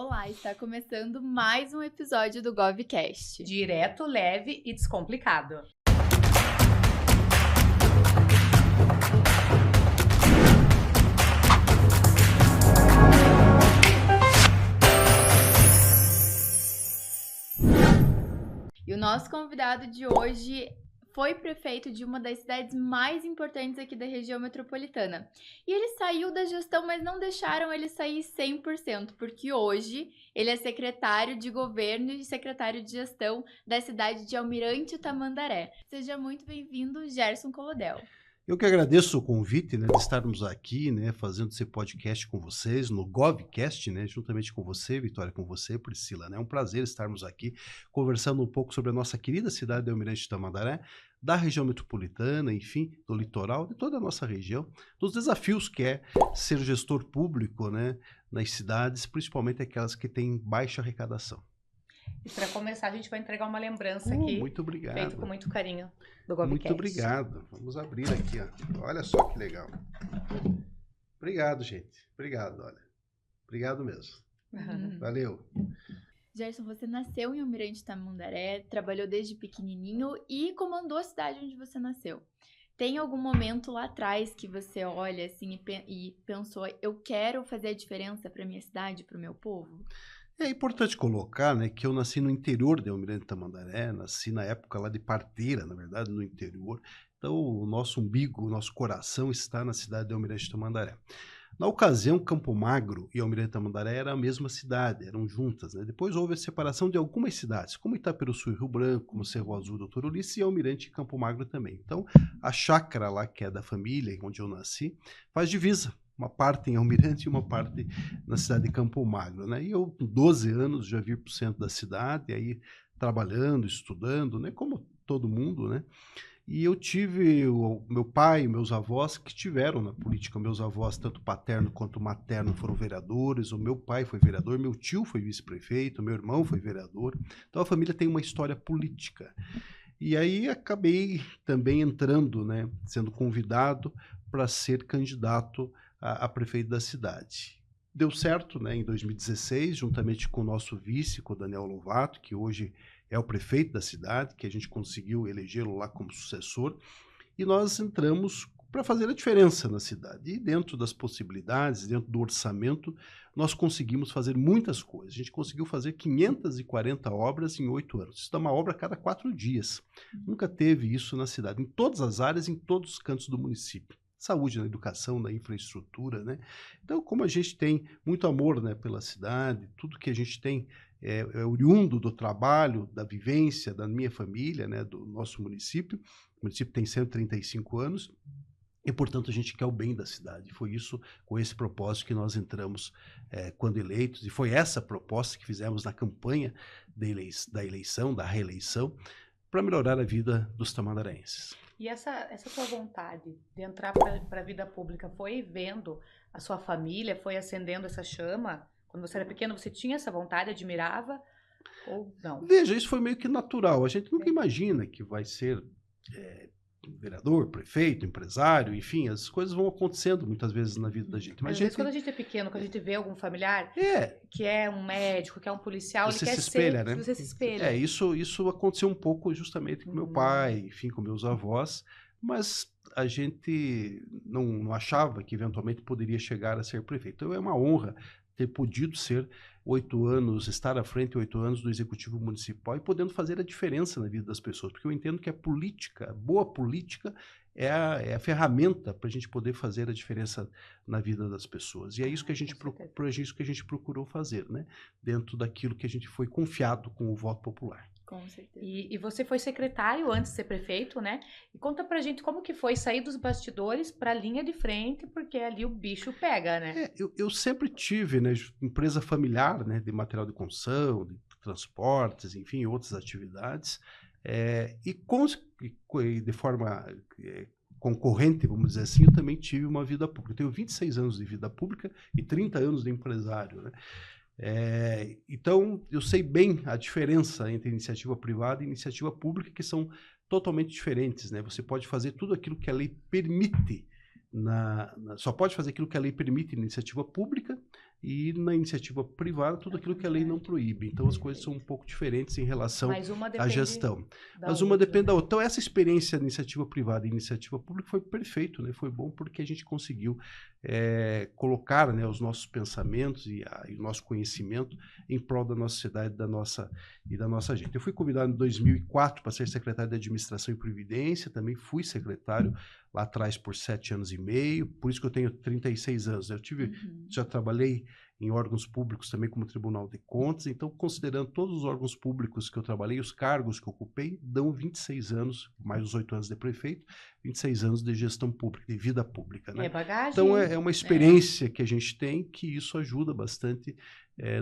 Olá, está começando mais um episódio do GovCast. Direto, leve e descomplicado. E o nosso convidado de hoje foi prefeito de uma das cidades mais importantes aqui da região metropolitana. E ele saiu da gestão, mas não deixaram ele sair 100%, porque hoje ele é secretário de governo e secretário de gestão da cidade de Almirante Tamandaré. Seja muito bem-vindo, Gerson Colodel. Eu que agradeço o convite, de estarmos aqui, fazendo esse podcast com vocês, no GovCast, juntamente com você, Vitória, com você, Priscila. É um prazer estarmos aqui conversando um pouco sobre a nossa querida cidade de Almirante Tamandaré, da região metropolitana, enfim, do litoral, de toda a nossa região, dos desafios que é ser gestor público, nas cidades, principalmente aquelas que têm baixa arrecadação. E para começar, a gente vai entregar uma lembrança aqui. Muito obrigado. Feito com muito carinho do GovCast. Muito obrigado. Vamos abrir aqui, ó. Olha só que legal. Obrigado, gente. Obrigado, olha. Obrigado mesmo. Valeu. Gerson, você nasceu em Almirante Tamandaré, trabalhou desde pequenininho e comandou a cidade onde você nasceu. Tem algum momento lá atrás que você olha assim e pensou, eu quero fazer a diferença para minha cidade, para o meu povo? É importante colocar, que eu nasci no interior de Almirante Tamandaré, nasci na época lá de Parteira, na verdade, no interior. Então, o nosso umbigo, o nosso coração está na cidade de Almirante Tamandaré. Na ocasião, Campo Magro e Almirante Tamandaré eram a mesma cidade, eram juntas. Depois houve a separação de algumas cidades, como Itaperuçu e Rio Branco, como Cerro Azul e Doutor Ulisses, e Almirante e Campo Magro também. Então, a chácara lá, que é da família, onde eu nasci, faz divisa. Uma parte em Almirante e uma parte na cidade de Campo Magro. E eu, com 12 anos, já vim para o centro da cidade, aí trabalhando, estudando, como todo mundo, E eu tive o meu pai e meus avós que estiveram na política. Meus avós, tanto paterno quanto materno, foram vereadores. O meu pai foi vereador, meu tio foi vice-prefeito, meu irmão foi vereador. Então a família tem uma história política. E aí acabei também entrando, sendo convidado para ser candidato a prefeito da cidade. Deu certo, em 2016, juntamente com o nosso vice, com o Daniel Lovato, que hoje é o prefeito da cidade, que a gente conseguiu elegê-lo lá como sucessor, e nós entramos para fazer a diferença na cidade. E dentro das possibilidades, dentro do orçamento, nós conseguimos fazer muitas coisas. A gente conseguiu fazer 540 obras em 8 anos. Isso dá uma obra a cada 4 dias. Nunca teve isso na cidade, em todas as áreas, em todos os cantos do município. Saúde, na educação, na infraestrutura, Então, como a gente tem muito amor, pela cidade, tudo que a gente tem é oriundo do trabalho, da vivência, da minha família, do nosso município. O município tem 135 anos e, portanto, a gente quer o bem da cidade. Foi isso, com esse propósito, que nós entramos quando eleitos, e foi essa proposta que fizemos na campanha da eleição, da reeleição, para melhorar a vida dos tamandarenses. E essa sua vontade de entrar para a vida pública foi vendo a sua família, foi acendendo essa chama? Quando você era pequeno, você tinha essa vontade, admirava ou não? Veja, isso foi meio que natural. A gente nunca imagina que vai ser vereador, prefeito, empresário, enfim, as coisas vão acontecendo muitas vezes na vida da gente. Mas às vezes quando a gente é pequeno, quando a gente vê algum familiar que é um médico, que é um policial, você ele quer se espelha, ser, você se espelha. Isso aconteceu um pouco justamente com meu pai, enfim, com meus avós, mas a gente não achava que eventualmente poderia chegar a ser prefeito. Então é uma honra ter podido ser 8 anos, estar à frente 8 anos do Executivo Municipal e podendo fazer a diferença na vida das pessoas, porque eu entendo que a política, a boa política, é a ferramenta para a gente poder fazer a diferença na vida das pessoas. E é isso que a gente procurou fazer, dentro daquilo que a gente foi confiado com o voto popular. Com certeza. E você foi secretário antes de ser prefeito, E conta pra gente como que foi sair dos bastidores pra linha de frente, porque ali o bicho pega, Eu sempre tive, empresa familiar, de material de construção, de transportes, enfim, outras atividades, e de forma concorrente, vamos dizer assim, eu também tive uma vida pública. Eu tenho 26 anos de vida pública e 30 anos de empresário, Então, eu sei bem a diferença entre iniciativa privada e iniciativa pública, que são totalmente diferentes. Você pode fazer tudo aquilo que a lei permite, só pode fazer aquilo que a lei permite em iniciativa pública, e na iniciativa privada tudo aquilo que a lei não proíbe. Então as coisas são um pouco diferentes em relação Mas uma à depende gestão. da Mas uma outra, depende da né? outra. Então essa experiência de iniciativa privada e iniciativa pública foi perfeito, né? Foi bom porque a gente conseguiu colocar, né, os nossos pensamentos e o nosso conhecimento em prol da nossa sociedade e da nossa gente. Eu fui convidado em 2004 para ser secretário de Administração e Previdência, também fui secretário lá atrás por 7 anos e meio, por isso que eu tenho 36 anos. Já trabalhei em órgãos públicos também como Tribunal de Contas, então considerando todos os órgãos públicos que eu trabalhei, os cargos que eu ocupei, dão 26 anos, mais os 8 anos de prefeito, 26 anos de gestão pública, de vida pública, né? É bagagem. Então é uma experiência que a gente tem que isso ajuda bastante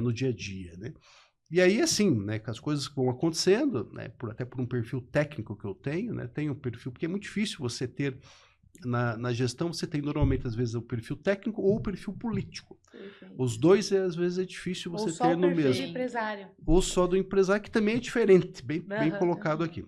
no dia a dia, né? E aí, assim, né, que as coisas vão acontecendo, né, até por um perfil técnico que eu tenho, né, tenho um perfil, porque é muito difícil você ter, na gestão, você tem normalmente, às vezes, o perfil técnico ou o perfil político. Perfeito. Os dois, às vezes, é difícil Ou você só ter o no perfil de mesmo. empresário. Ou só do empresário, que também é diferente, bem Aham. colocado aqui.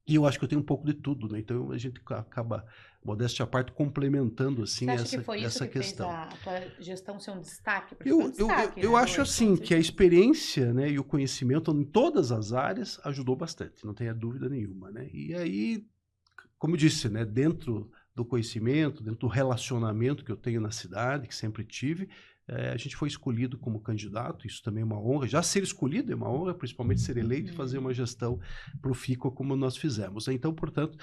E eu acho que eu tenho um pouco de tudo, né? Então a gente acaba, modéstia à parte, complementando assim Você acha que foi isso essa que fez questão. a tua gestão ser um destaque? Porque foi um destaque, Eu né? acho assim que a experiência, né, e o conhecimento em todas as áreas ajudou bastante, não tenha dúvida nenhuma, né? E aí, como eu disse, né, dentro do conhecimento, dentro do relacionamento que eu tenho na cidade, que sempre tive, a gente foi escolhido como candidato, isso também é uma honra. Já ser escolhido é uma honra, principalmente ser eleito e fazer uma gestão profícua como nós fizemos. Então, portanto,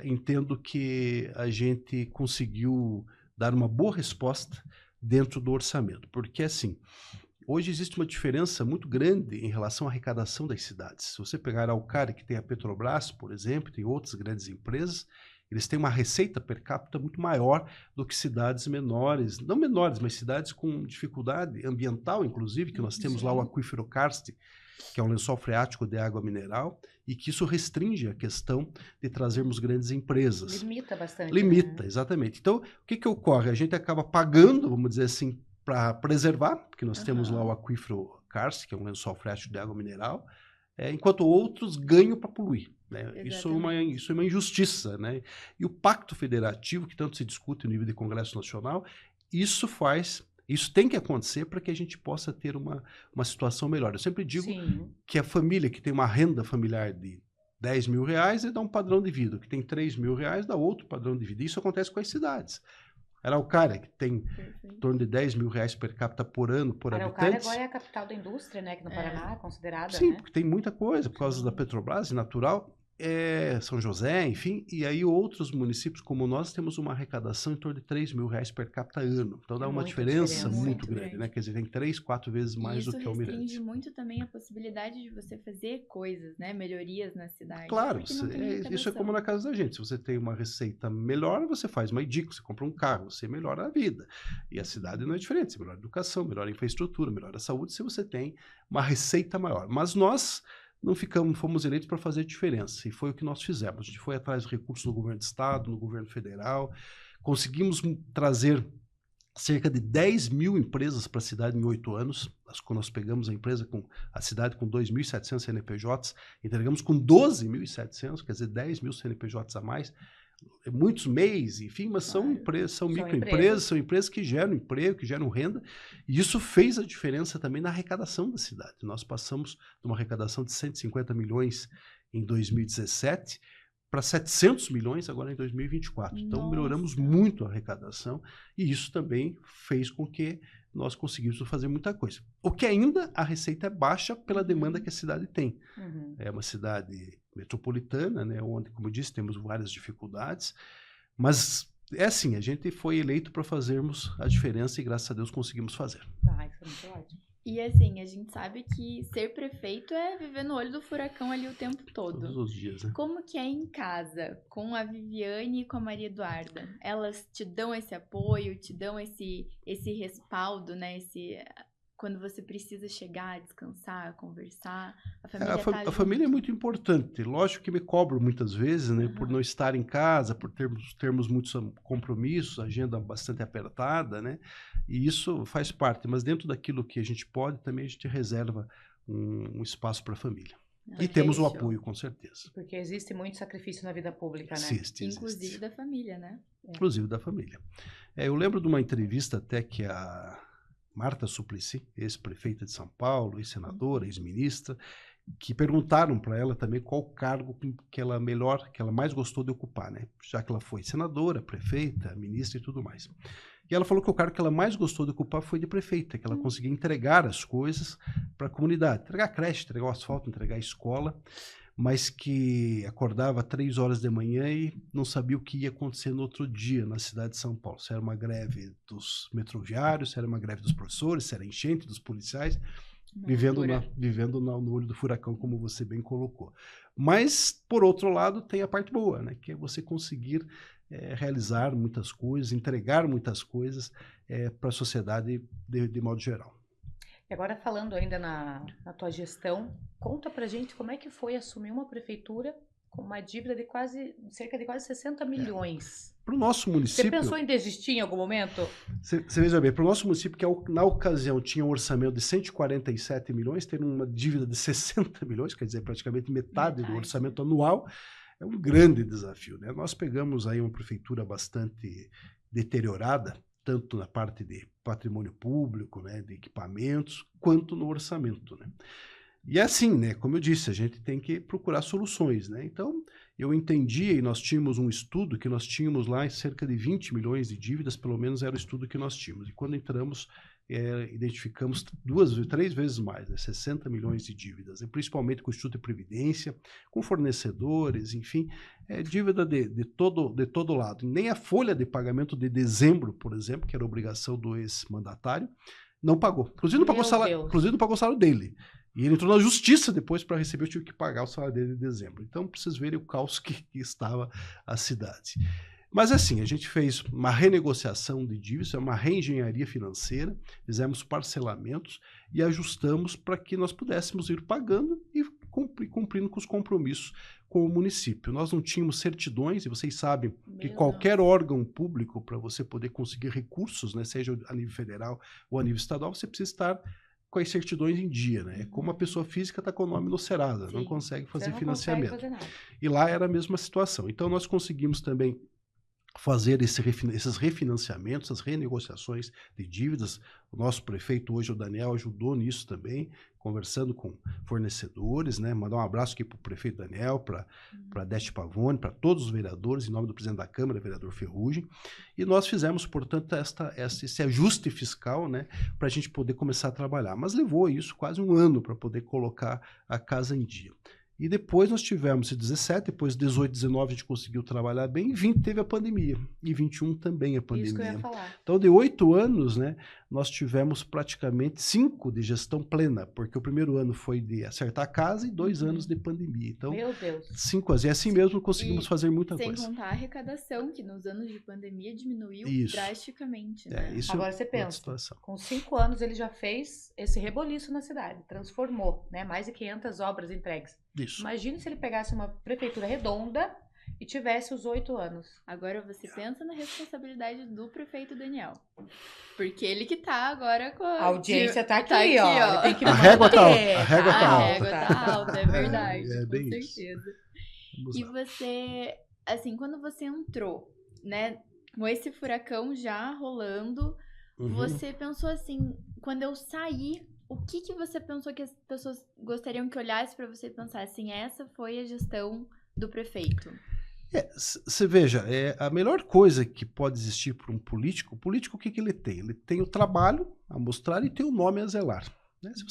entendo que a gente conseguiu dar uma boa resposta dentro do orçamento, porque assim, hoje existe uma diferença muito grande em relação à arrecadação das cidades. Se você pegar a Araucária, que tem a Petrobras, por exemplo, tem outras grandes empresas, eles têm uma receita per capita muito maior do que cidades menores, não menores, mas cidades com dificuldade ambiental, inclusive, que nós temos lá o aquífero Karst, que é um lençol freático de água mineral, e que isso restringe a questão de trazermos grandes empresas. Limita bastante. Limita, né? exatamente. Então, o que ocorre? A gente acaba pagando, vamos dizer assim, para preservar, porque nós temos lá o aquífero Karst, que é um lençol freático de água mineral, enquanto outros ganham para poluir. Né? Isso é uma injustiça. Né? E o Pacto Federativo, que tanto se discute no nível de Congresso Nacional, isso tem que acontecer para que a gente possa ter uma situação melhor. Eu sempre digo que a família que tem uma renda familiar de 10 mil reais, ele dá um padrão de vida. Que tem 3 mil reais, dá outro padrão de vida. Isso acontece com as cidades. Araucária, que tem em torno de 10 mil reais per capita por ano, por Araucária habitantes. agora é a capital da indústria, né? Que no Paraná é considerada, Sim, né? porque tem muita coisa, por causa da Petrobras, e natural. São José, enfim, e aí outros municípios como nós temos uma arrecadação em torno de 3 mil reais per capita ano. Então dá uma diferença muito grande, né? Quer dizer, tem 3, 4 vezes mais do que Almirante. Isso restringe muito também a possibilidade de você fazer coisas, né? Melhorias na cidade. Claro, isso é como na casa da gente. Se você tem uma receita melhor, você faz uma edícula, você compra um carro, você melhora a vida. E a cidade não é diferente, você melhora a educação, melhora a infraestrutura, melhora a saúde, se você tem uma receita maior. Mas nós não fomos eleitos para fazer diferença, e foi o que nós fizemos. A gente foi atrás de recursos no governo do estado, no governo federal, conseguimos trazer cerca de 10 mil empresas para a cidade em 8 anos. Quando nós pegamos a cidade com 2.700 CNPJs, entregamos com 12.700, quer dizer, 10 mil CNPJs a mais, muitos MEIs, enfim, mas são empresas, são microempresas, são empresas que geram emprego, que geram renda, e isso fez a diferença também na arrecadação da cidade. Nós passamos de uma arrecadação de 150 milhões em 2017 para 700 milhões agora em 2024. Então, melhoramos muito a arrecadação, e isso também fez com que nós conseguimos fazer muita coisa. O que ainda a receita é baixa pela demanda que a cidade tem. É uma cidade metropolitana, né, onde, como eu disse, temos várias dificuldades, mas é assim, a gente foi eleito para fazermos a diferença e graças a Deus conseguimos fazer. Isso é muito ótimo. E assim, a gente sabe que ser prefeito é viver no olho do furacão ali o tempo todo. Todos os dias, né? Como que é em casa, com a Viviane e com a Maria Eduarda? Elas te dão esse apoio, te dão esse respaldo, né? Quando você precisa chegar, descansar, conversar, a família tá junto. A família é muito importante. Lógico que me cobro muitas vezes, né, por não estar em casa, por termos muitos compromissos, agenda bastante apertada, né? E isso faz parte. Mas dentro daquilo que a gente pode, também a gente reserva um espaço para a família. E temos o apoio, com certeza. Porque existe muito sacrifício na vida pública, né? Existe. Inclusive da família, né? Inclusive da família. Eu lembro de uma entrevista até que Marta Suplicy, ex-prefeita de São Paulo, ex-senadora, ex-ministra, que perguntaram para ela também qual cargo que ela mais gostou de ocupar, né? Já que ela foi senadora, prefeita, ministra e tudo mais. E ela falou que o cargo que ela mais gostou de ocupar foi de prefeita, que ela conseguia entregar as coisas para a comunidade, entregar a creche, entregar o asfalto, entregar a escola, mas que acordava 3 horas da manhã e não sabia o que ia acontecer no outro dia na cidade de São Paulo. Se era uma greve dos metroviários, se era uma greve dos professores, se era enchente dos policiais, vivendo no olho do furacão, como você bem colocou. Mas, por outro lado, tem a parte boa, né? Que é você conseguir realizar muitas coisas, entregar muitas coisas para a sociedade de modo geral. E agora falando ainda na tua gestão, conta pra gente como é que foi assumir uma prefeitura com uma dívida de cerca de quase 60 milhões. Para o nosso município... Você pensou em desistir em algum momento? Você veja bem, para o nosso município, que na ocasião tinha um orçamento de 147 milhões, ter uma dívida de 60 milhões, quer dizer, praticamente metade do orçamento anual, é um grande desafio, né? Nós pegamos aí uma prefeitura bastante deteriorada, tanto na parte de patrimônio público, né, de equipamentos, quanto no orçamento, né? E assim, né, como eu disse, a gente tem que procurar soluções, né? Então, eu entendi, e nós tínhamos um estudo que nós tínhamos lá cerca de 20 milhões de dívidas, pelo menos era o estudo que nós tínhamos. E quando entramos, identificamos 3 vezes mais, né, 60 milhões de dívidas, né, principalmente com o Instituto de Previdência, com fornecedores, enfim, dívida de todo lado. Nem a folha de pagamento de dezembro, por exemplo, que era obrigação do ex-mandatário, não pagou. Inclusive não pagou o salário dele. E ele entrou na justiça depois para receber, eu tive que pagar o salário dele de dezembro. Então, para vocês verem o caos que estava a cidade. Mas assim, a gente fez uma renegociação de dívidas, uma reengenharia financeira, fizemos parcelamentos e ajustamos para que nós pudéssemos ir pagando e cumprindo com os compromissos com o município. Nós não tínhamos certidões, e vocês sabem que qualquer órgão público, para você poder conseguir recursos, né, seja a nível federal ou a nível estadual, você precisa estar com as certidões em dia, né? Como a pessoa física está com o nome no Serasa, não consegue fazer financiamento. Consegue fazer nada. E lá era a mesma situação. Então nós conseguimos também fazer esses refinanciamentos, essas renegociações de dívidas. O nosso prefeito hoje, o Daniel, ajudou nisso também, conversando com fornecedores, né? Mandar um abraço aqui para o prefeito Daniel, para a Deste Pavone, para todos os vereadores, em nome do presidente da Câmara, vereador Ferrugem. E nós fizemos, portanto, esse ajuste fiscal, né? Para a gente poder começar a trabalhar. Mas levou isso quase um ano para poder colocar a casa em dia. E depois nós tivemos em 17, depois 18, 19 a gente conseguiu trabalhar bem, e 20 teve a pandemia, e 21 também a pandemia. Isso que eu ia falar. Então, de 8 anos, né, nós tivemos praticamente 5 de gestão plena, porque o primeiro ano foi de acertar a casa e 2 anos de pandemia. Então, meu Deus. 5 anos. E assim mesmo conseguimos fazer muita coisa. Sem contar a arrecadação, que nos anos de pandemia diminuiu drasticamente. Né? Isso agora você pensa, com 5 anos ele já fez esse reboliço na cidade, transformou, né, mais de 500 obras entregues. Isso. Imagina se ele pegasse uma prefeitura redonda e tivesse os 8 anos. Agora você pensa na responsabilidade do prefeito Daniel. Porque ele que tá agora com a audiência tá aqui, ó. Ele tem que a régua tá alta. A régua tá alta, é verdade. Bem com certeza. Isso. E você, assim, quando você entrou, né, com esse furacão já rolando, você pensou assim, quando eu saí, o que você pensou que as pessoas gostariam que olhasse para você e pensassem, essa foi a gestão do prefeito? Você veja, a melhor coisa que pode existir para um político, o que ele tem? Ele tem o trabalho a mostrar e tem o nome a zelar. Né? Se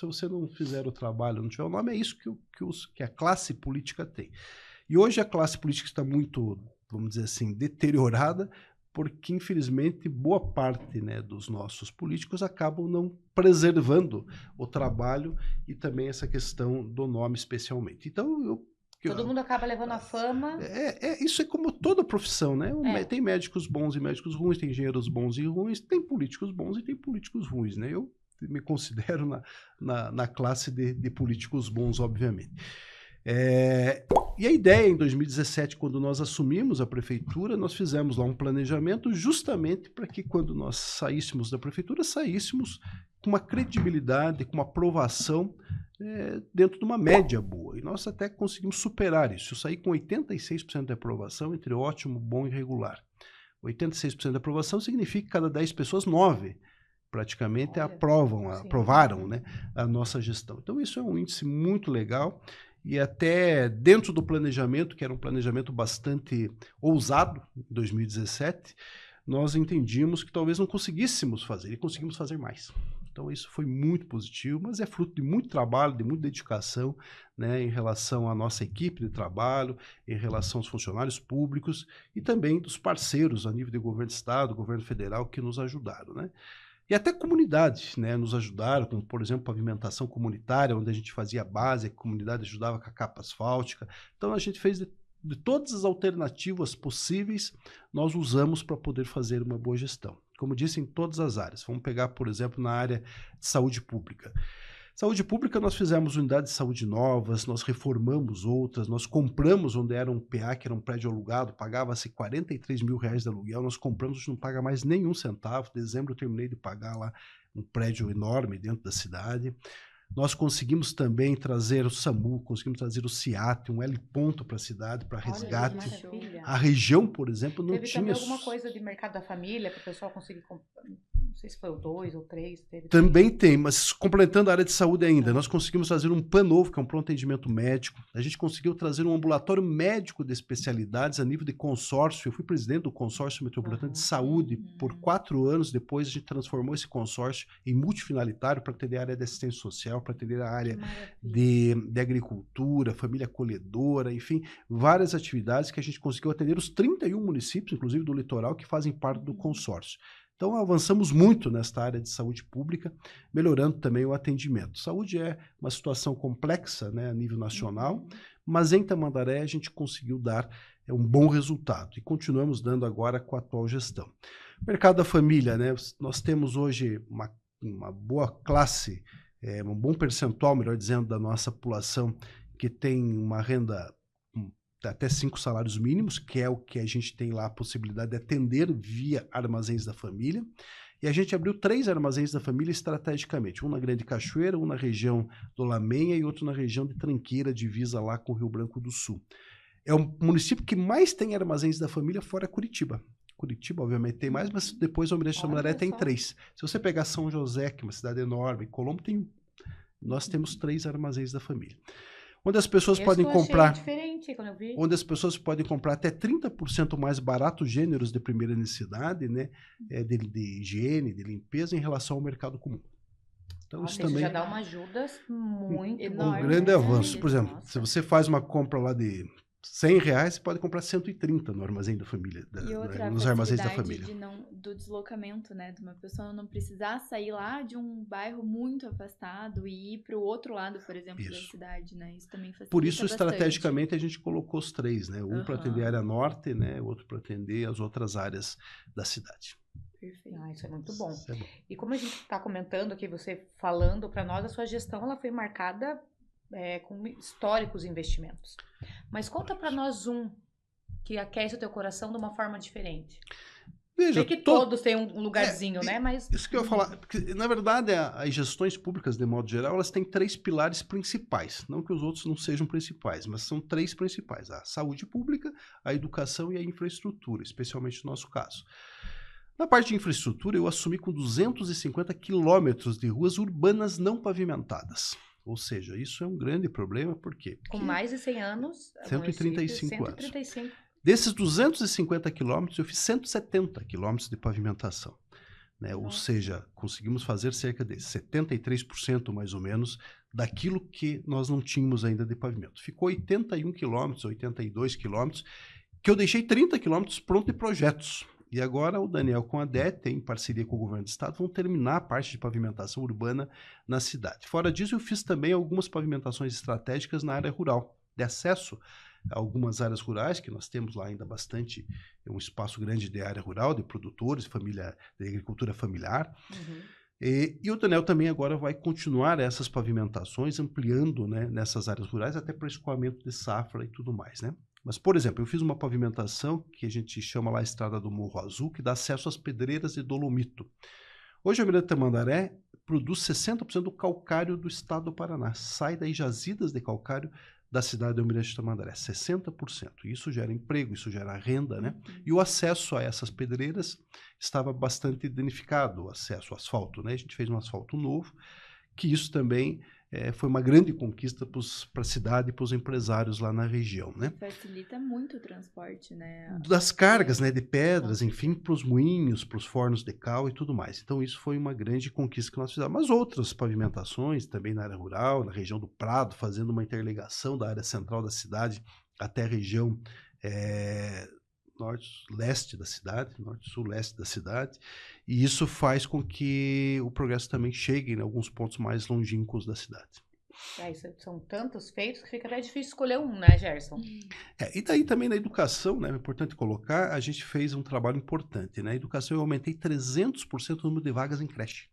você não fizer o trabalho, não tiver o nome, é isso que a classe política tem. E hoje a classe política está muito, vamos dizer assim, deteriorada, porque, infelizmente, boa parte, né, dos nossos políticos acabam não preservando o trabalho e também essa questão do nome especialmente. Então, todo mundo acaba levando a fama. Isso é como toda profissão, né? Tem médicos bons e médicos ruins, tem engenheiros bons e ruins, tem políticos bons e tem políticos ruins, né? Eu me considero na classe de políticos bons, obviamente. E a ideia, em 2017, quando nós assumimos a prefeitura, nós fizemos lá um planejamento justamente para que, quando nós saíssemos da prefeitura, saíssemos com uma credibilidade, com uma aprovação dentro de uma média boa. E nós até conseguimos superar isso. Eu saí com 86% de aprovação, entre ótimo, bom e regular. 86% de aprovação significa que cada 10 pessoas, 9 praticamente Olha, sim. aprovaram, né, a nossa gestão. Então isso é um índice muito legal e até dentro do planejamento, que era um planejamento bastante ousado em 2017, nós entendíamos que talvez não conseguíssemos fazer e conseguimos fazer mais. Então isso foi muito positivo, mas é fruto de muito trabalho, de muita dedicação, né, em relação à nossa equipe de trabalho, em relação aos funcionários públicos e também dos parceiros a nível de governo do estado, governo federal, que nos ajudaram, né? E até comunidades, né, nos ajudaram, como por exemplo pavimentação comunitária, onde a gente fazia a base, a comunidade ajudava com a capa asfáltica. Então a gente fez de todas as alternativas possíveis, nós usamos para poder fazer uma boa gestão. Como disse, em todas as áreas. Vamos pegar, por exemplo, na área de saúde pública. Saúde pública, nós fizemos unidades de saúde novas, nós reformamos outras, nós compramos onde era um PA, que era um prédio alugado, pagava-se R$43 mil de aluguel, nós compramos, a gente não paga mais nenhum centavo. Em dezembro eu terminei de pagar lá um prédio enorme dentro da cidade. Nós conseguimos também trazer o SAMU, conseguimos trazer o CIAT, um L-ponto para a cidade, para resgate. Maravilha. A região, por exemplo, não Teve tinha... também alguma coisa de mercado da família para o pessoal conseguir comprar? Não sei se foi o 2 ou 3. Também tem, mas completando a área de saúde ainda, nós conseguimos trazer um PAN novo, que é um pronto atendimento médico. A gente conseguiu trazer um ambulatório médico de especialidades a nível de consórcio. Eu fui presidente do consórcio metropolitano de saúde por 4 anos. Depois a gente transformou esse consórcio em multifinalitário para atender a área de assistência social, para atender a área de agricultura, família acolhedora, enfim, várias atividades que a gente conseguiu atender os 31 municípios, inclusive do litoral, que fazem parte do consórcio. Então, avançamos muito nesta área de saúde pública, melhorando também o atendimento. Saúde é uma situação complexa, né, a nível nacional, mas em Tamandaré a gente conseguiu dar um bom resultado e continuamos dando agora com a atual gestão. Mercado da família, né, nós temos hoje uma boa classe, um bom percentual, melhor dizendo, da nossa população que tem uma renda até 5 salários mínimos, que é o que a gente tem lá a possibilidade de atender via armazéns da família. E a gente abriu 3 armazéns da família estrategicamente, um na Grande Cachoeira, um na região do Lamenha e outro na região de Tranqueira, divisa lá com o Rio Branco do Sul. É o município que mais tem armazéns da família fora Curitiba. Curitiba, obviamente, tem mais, mas depois o Almirante Tamandaré tem 3. Se você pegar São José, que é uma cidade enorme, Colombo tem 1. Nós temos 3 armazéns da família. Onde as pessoas podem comprar, onde as pessoas podem comprar até 30% mais barato gêneros de primeira necessidade, né, de higiene, de limpeza em relação ao mercado comum. Então isso também já dá uma ajuda muito enorme, um grande avanço. Por exemplo, Nossa. se você faz uma compra lá de R$100, você pode comprar 130 no armazém da família, nos armazéns da família. Do deslocamento, né? De uma pessoa não precisar sair lá de um bairro muito afastado e ir para o outro lado, por exemplo, da cidade, né? Isso também facilita. Por isso, bastante. estrategicamente, a gente colocou os 3, né? Um para atender a área norte, né? Outro para atender as outras áreas da cidade. Perfeito. Isso é muito bom. Isso é bom. E como a gente está comentando aqui, você falando para nós, a sua gestão ela foi marcada com históricos investimentos. Mas conta para nós que aquece o teu coração de uma forma diferente. Veja, sei que todos têm um lugarzinho, né? Mas isso que eu ia falar, porque, na verdade, as gestões públicas, de modo geral, elas têm 3 pilares principais. Não que os outros não sejam principais, mas são 3 principais. A saúde pública, a educação e a infraestrutura, especialmente no nosso caso. Na parte de infraestrutura, eu assumi com 250 quilômetros de ruas urbanas não pavimentadas. Ou seja, isso é um grande problema, por quê? Porque com mais de 100 anos, 135 anos. 135. Desses 250 quilômetros, eu fiz 170 quilômetros de pavimentação. Né? Ou seja, conseguimos fazer cerca de 73% mais ou menos daquilo que nós não tínhamos ainda de pavimento. Ficou 81 quilômetros, 82 quilômetros, que eu deixei 30 quilômetros pronto de projetos. E agora o Daniel com a DET, em parceria com o governo do estado, vão terminar a parte de pavimentação urbana na cidade. Fora disso, eu fiz também algumas pavimentações estratégicas na área rural, de acesso a algumas áreas rurais, que nós temos lá ainda bastante, um espaço grande de área rural, de produtores, de agricultura familiar. E o Daniel também agora vai continuar essas pavimentações, ampliando, né, nessas áreas rurais, até para escoamento de safra e tudo mais, né? Mas, por exemplo, eu fiz uma pavimentação que a gente chama lá a Estrada do Morro Azul, que dá acesso às pedreiras de dolomito. Hoje a Almirante Tamandaré produz 60% do calcário do estado do Paraná. Sai das jazidas de calcário da cidade de Almirante Tamandaré, 60%. Isso gera emprego, isso gera renda, né? E o acesso a essas pedreiras estava bastante danificado, o acesso ao asfalto, né? A gente fez um asfalto novo, que isso também foi uma grande conquista para a cidade e para os empresários lá na região, né? Facilita muito o transporte, né? Das cargas, né, de pedras, enfim, para os moinhos, para os fornos de cal e tudo mais. Então isso foi uma grande conquista que nós fizemos. Mas outras pavimentações também na área rural, na região do Prado, fazendo uma interligação da área central da cidade até a região norte-leste da cidade, norte-sul-leste da cidade, e isso faz com que o progresso também chegue em alguns pontos mais longínquos da cidade. São tantos feitos que fica até difícil escolher um, né, Gerson? E daí também na educação, né, é importante colocar, a gente fez um trabalho importante. Na educação eu aumentei 300% o número de vagas em creche.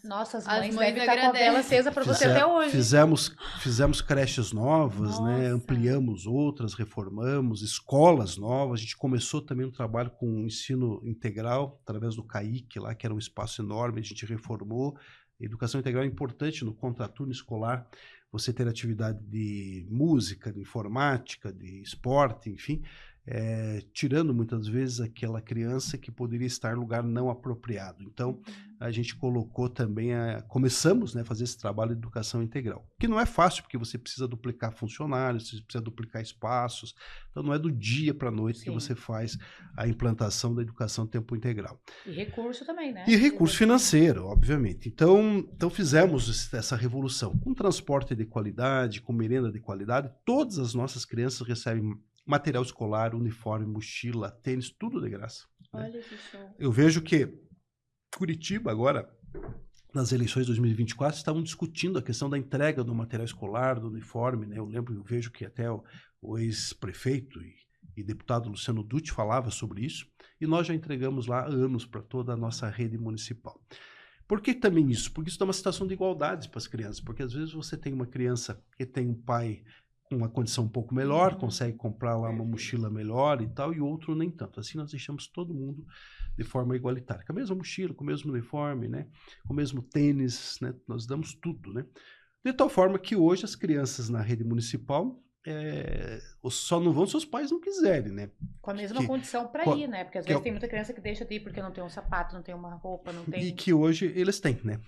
Nossa, as mães devem estar com a agradecem. vela acesa para você até hoje. Fizemos creches novas, né, ampliamos outras, reformamos, escolas novas. A gente começou também um trabalho com ensino integral, através do CAIC lá, que era um espaço enorme, a gente reformou. A educação integral é importante no contraturno escolar, você ter atividade de música, de informática, de esporte, enfim, tirando muitas vezes aquela criança que poderia estar em lugar não apropriado. Então, a gente colocou também, começamos, né, a fazer esse trabalho de educação integral, que não é fácil, porque você precisa duplicar funcionários, você precisa duplicar espaços, então não é do dia para a noite que você faz a implantação da educação tempo integral. E recurso também, né? E recurso financeiro, obviamente. Então fizemos essa revolução, com transporte de qualidade, com merenda de qualidade, todas as nossas crianças recebem material escolar, uniforme, mochila, tênis, tudo de graça. Olha que show. Eu vejo que Curitiba agora, nas eleições de 2024, estavam discutindo a questão da entrega do material escolar, do uniforme, né? Eu vejo que até o ex-prefeito e deputado Luciano Dutti falava sobre isso, e nós já entregamos lá há anos para toda a nossa rede municipal. Por que também isso? Porque isso dá uma situação de igualdade para as crianças, porque às vezes você tem uma criança que tem um pai com uma condição um pouco melhor, consegue comprar lá uma mochila melhor e tal, e outro nem tanto. Assim nós deixamos todo mundo de forma igualitária. Com a mesma mochila, com o mesmo uniforme, né? Com o mesmo tênis, né? Nós damos tudo, né? De tal forma que hoje as crianças na rede municipal só não vão se os pais não quiserem, né? Com a mesma condição para ir, né? Porque às vezes tem muita criança que deixa de ir porque não tem um sapato, não tem uma roupa, não tem... E que hoje eles têm, né?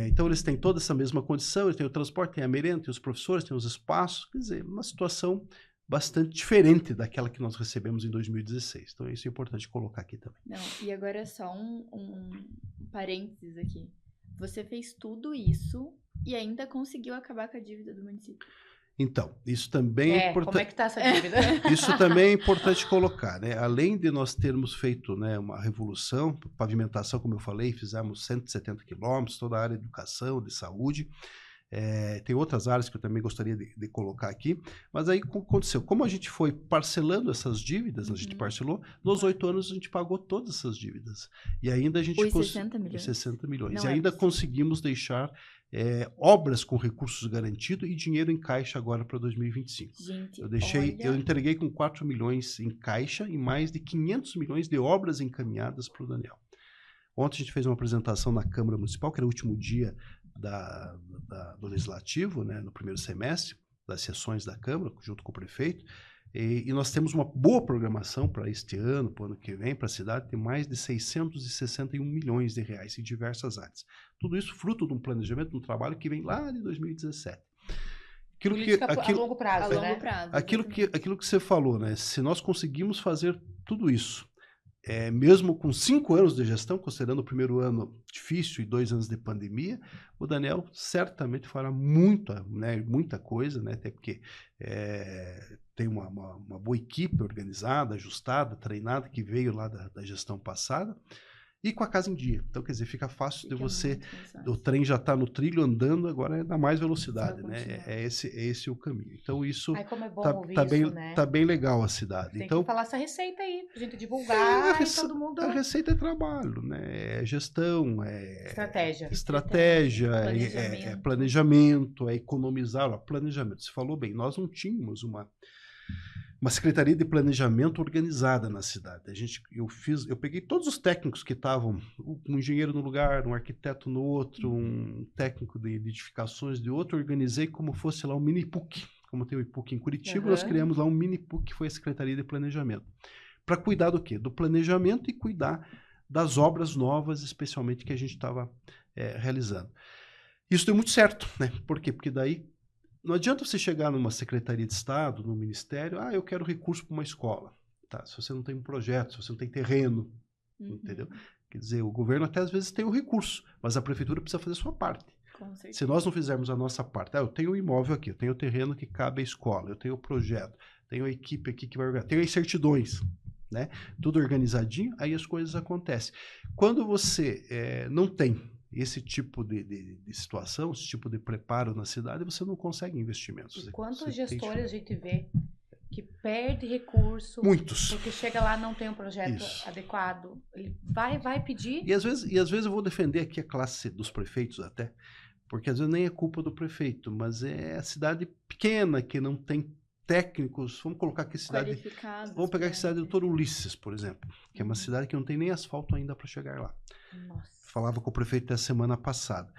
Então eles têm toda essa mesma condição, eles têm o transporte, têm a merenda, têm os professores, têm os espaços, quer dizer, uma situação bastante diferente daquela que nós recebemos em 2016. Então isso é importante colocar aqui também. Não, e agora só um parênteses aqui. Você fez tudo isso e ainda conseguiu acabar com a dívida do município. Então, isso também é importante. Como é que está essa dívida? Isso também é importante colocar, né? Além de nós termos feito, né, uma revolução, pavimentação, como eu falei, fizemos 170 quilômetros, toda a área de educação, de saúde. Tem outras áreas que eu também gostaria de colocar aqui, mas aí o que aconteceu? Como a gente foi parcelando essas dívidas, a gente parcelou, nos 8 anos a gente pagou todas essas dívidas. E ainda a gente... Os 60 milhões. 60 milhões. Não e ainda conseguimos deixar obras com recursos garantidos e dinheiro em caixa agora para 2025. Gente, eu entreguei com 4 milhões em caixa e mais de 500 milhões de obras encaminhadas para o Daniel. Ontem a gente fez uma apresentação na Câmara Municipal, que era o último dia do Legislativo, né, no primeiro semestre, das sessões da Câmara, junto com o prefeito, e nós temos uma boa programação para este ano, para o ano que vem, para a cidade, tem mais de 661 milhões de reais em diversas áreas. Tudo isso fruto de um planejamento, de um trabalho que vem lá de 2017. A longo prazo, a longo prazo. Aquilo que você falou, né? Se nós conseguimos fazer tudo isso, mesmo com 5 anos de gestão, considerando o primeiro ano difícil e 2 anos de pandemia, o Daniel certamente fará muita coisa, né? Até porque tem uma boa equipe organizada, ajustada, treinada, que veio lá da gestão passada, e com a casa em dia. Então, quer dizer, fica fácil de você... O trem já está no trilho andando, agora é da mais velocidade, né? É esse o caminho. Então, isso como é bom né? Tá bem legal a cidade. Tem então, que falar essa receita aí, pra gente divulgar e todo mundo... A receita é trabalho, né? É gestão, Estratégia, é planejamento, é economizar. Planejamento, você falou bem, nós não tínhamos uma secretaria de planejamento organizada na cidade. Eu peguei todos os técnicos que estavam, um engenheiro no lugar, um arquiteto no outro, um técnico de edificações de outro, organizei como fosse lá um mini PUC, como tem o IPUC em Curitiba, nós criamos lá um mini PUC, que foi a Secretaria de Planejamento. Para cuidar do quê? Do planejamento e cuidar das obras novas, especialmente, que a gente estava realizando. Isso deu muito certo, né? Por quê? Porque daí não adianta você chegar numa Secretaria de Estado, num Ministério, eu quero recurso para uma escola. Tá, se você não tem um projeto, se você não tem terreno, entendeu? Quer dizer, o governo até às vezes tem o recurso, mas a prefeitura precisa fazer a sua parte. Com certeza. Se nós não fizermos a nossa parte, eu tenho o imóvel aqui, eu tenho o terreno que cabe à escola, eu tenho o projeto, tenho a equipe aqui que vai organizar, tenho as certidões, né? Tudo organizadinho, aí as coisas acontecem. Quando você não tem esse tipo de situação, esse tipo de preparo na cidade, você não consegue investimentos. E quantos gestores a gente vê que perde recurso? Muitos. Porque chega lá, não tem um projeto adequado. Ele vai pedir. E às vezes eu vou defender aqui a classe dos prefeitos até, porque às vezes nem é culpa do prefeito, mas é a cidade pequena que não tem técnicos. Vamos colocar aqui a cidade. Vamos pegar a cidade do Doutor Ulisses, por exemplo, que é uma cidade que não tem nem asfalto ainda para chegar lá. Nossa. Falava com o prefeito da semana passada.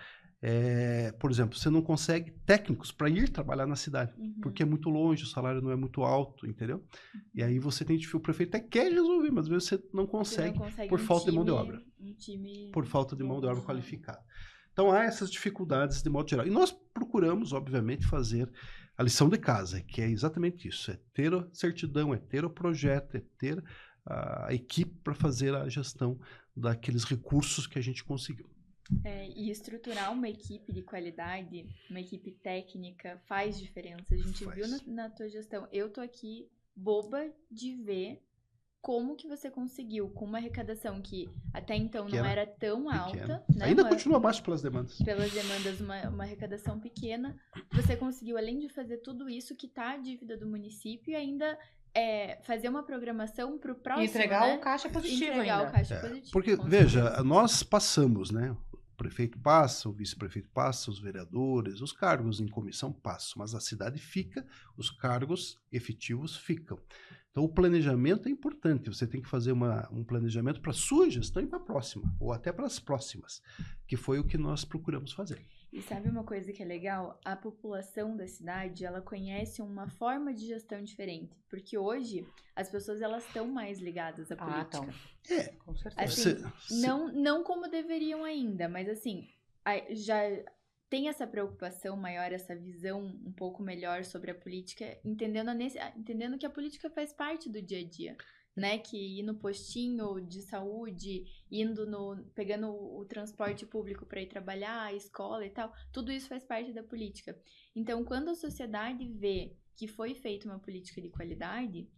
Por exemplo, você não consegue técnicos para ir trabalhar na cidade, porque é muito longe, o salário não é muito alto, entendeu? E aí você tem o prefeito até quer resolver, mas às vezes você não consegue por falta de mão de obra. Por falta de mão de obra qualificada. Então há essas dificuldades de modo geral. E nós procuramos, obviamente, fazer a lição de casa, que é exatamente isso: é ter a certidão, é ter o projeto, é ter a equipe para fazer a gestão daqueles recursos que a gente conseguiu. E estruturar uma equipe de qualidade, uma equipe técnica, faz diferença. A gente viu na tua gestão. Eu tô aqui boba de ver como que você conseguiu, com uma arrecadação que até então não era tão alta. Né? Ainda continua abaixo pelas demandas. Pelas demandas, uma arrecadação pequena. Você conseguiu, além de fazer tudo isso, quitar a dívida do município e ainda fazer uma programação para o próximo, entregar o caixa positivo Porque, veja, nós passamos, né? O prefeito passa, o vice-prefeito passa, os vereadores, os cargos em comissão passam, mas a cidade fica, os cargos efetivos ficam. Então, o planejamento é importante. Você tem que fazer um planejamento para a sua gestão e para a próxima, ou até para as próximas, que foi o que nós procuramos fazer. E sabe uma coisa que é legal? A população da cidade, ela conhece uma forma de gestão diferente. Porque hoje, as pessoas, elas estão mais ligadas à política. Com certeza. Assim, não como deveriam ainda, mas assim, já tem essa preocupação maior, essa visão um pouco melhor sobre a política, entendendo que a política faz parte do dia a dia. Né, que ir no postinho de saúde, pegando o transporte público para ir trabalhar, a escola e tal, tudo isso faz parte da política. Então, quando a sociedade vê que foi feita uma política de qualidade,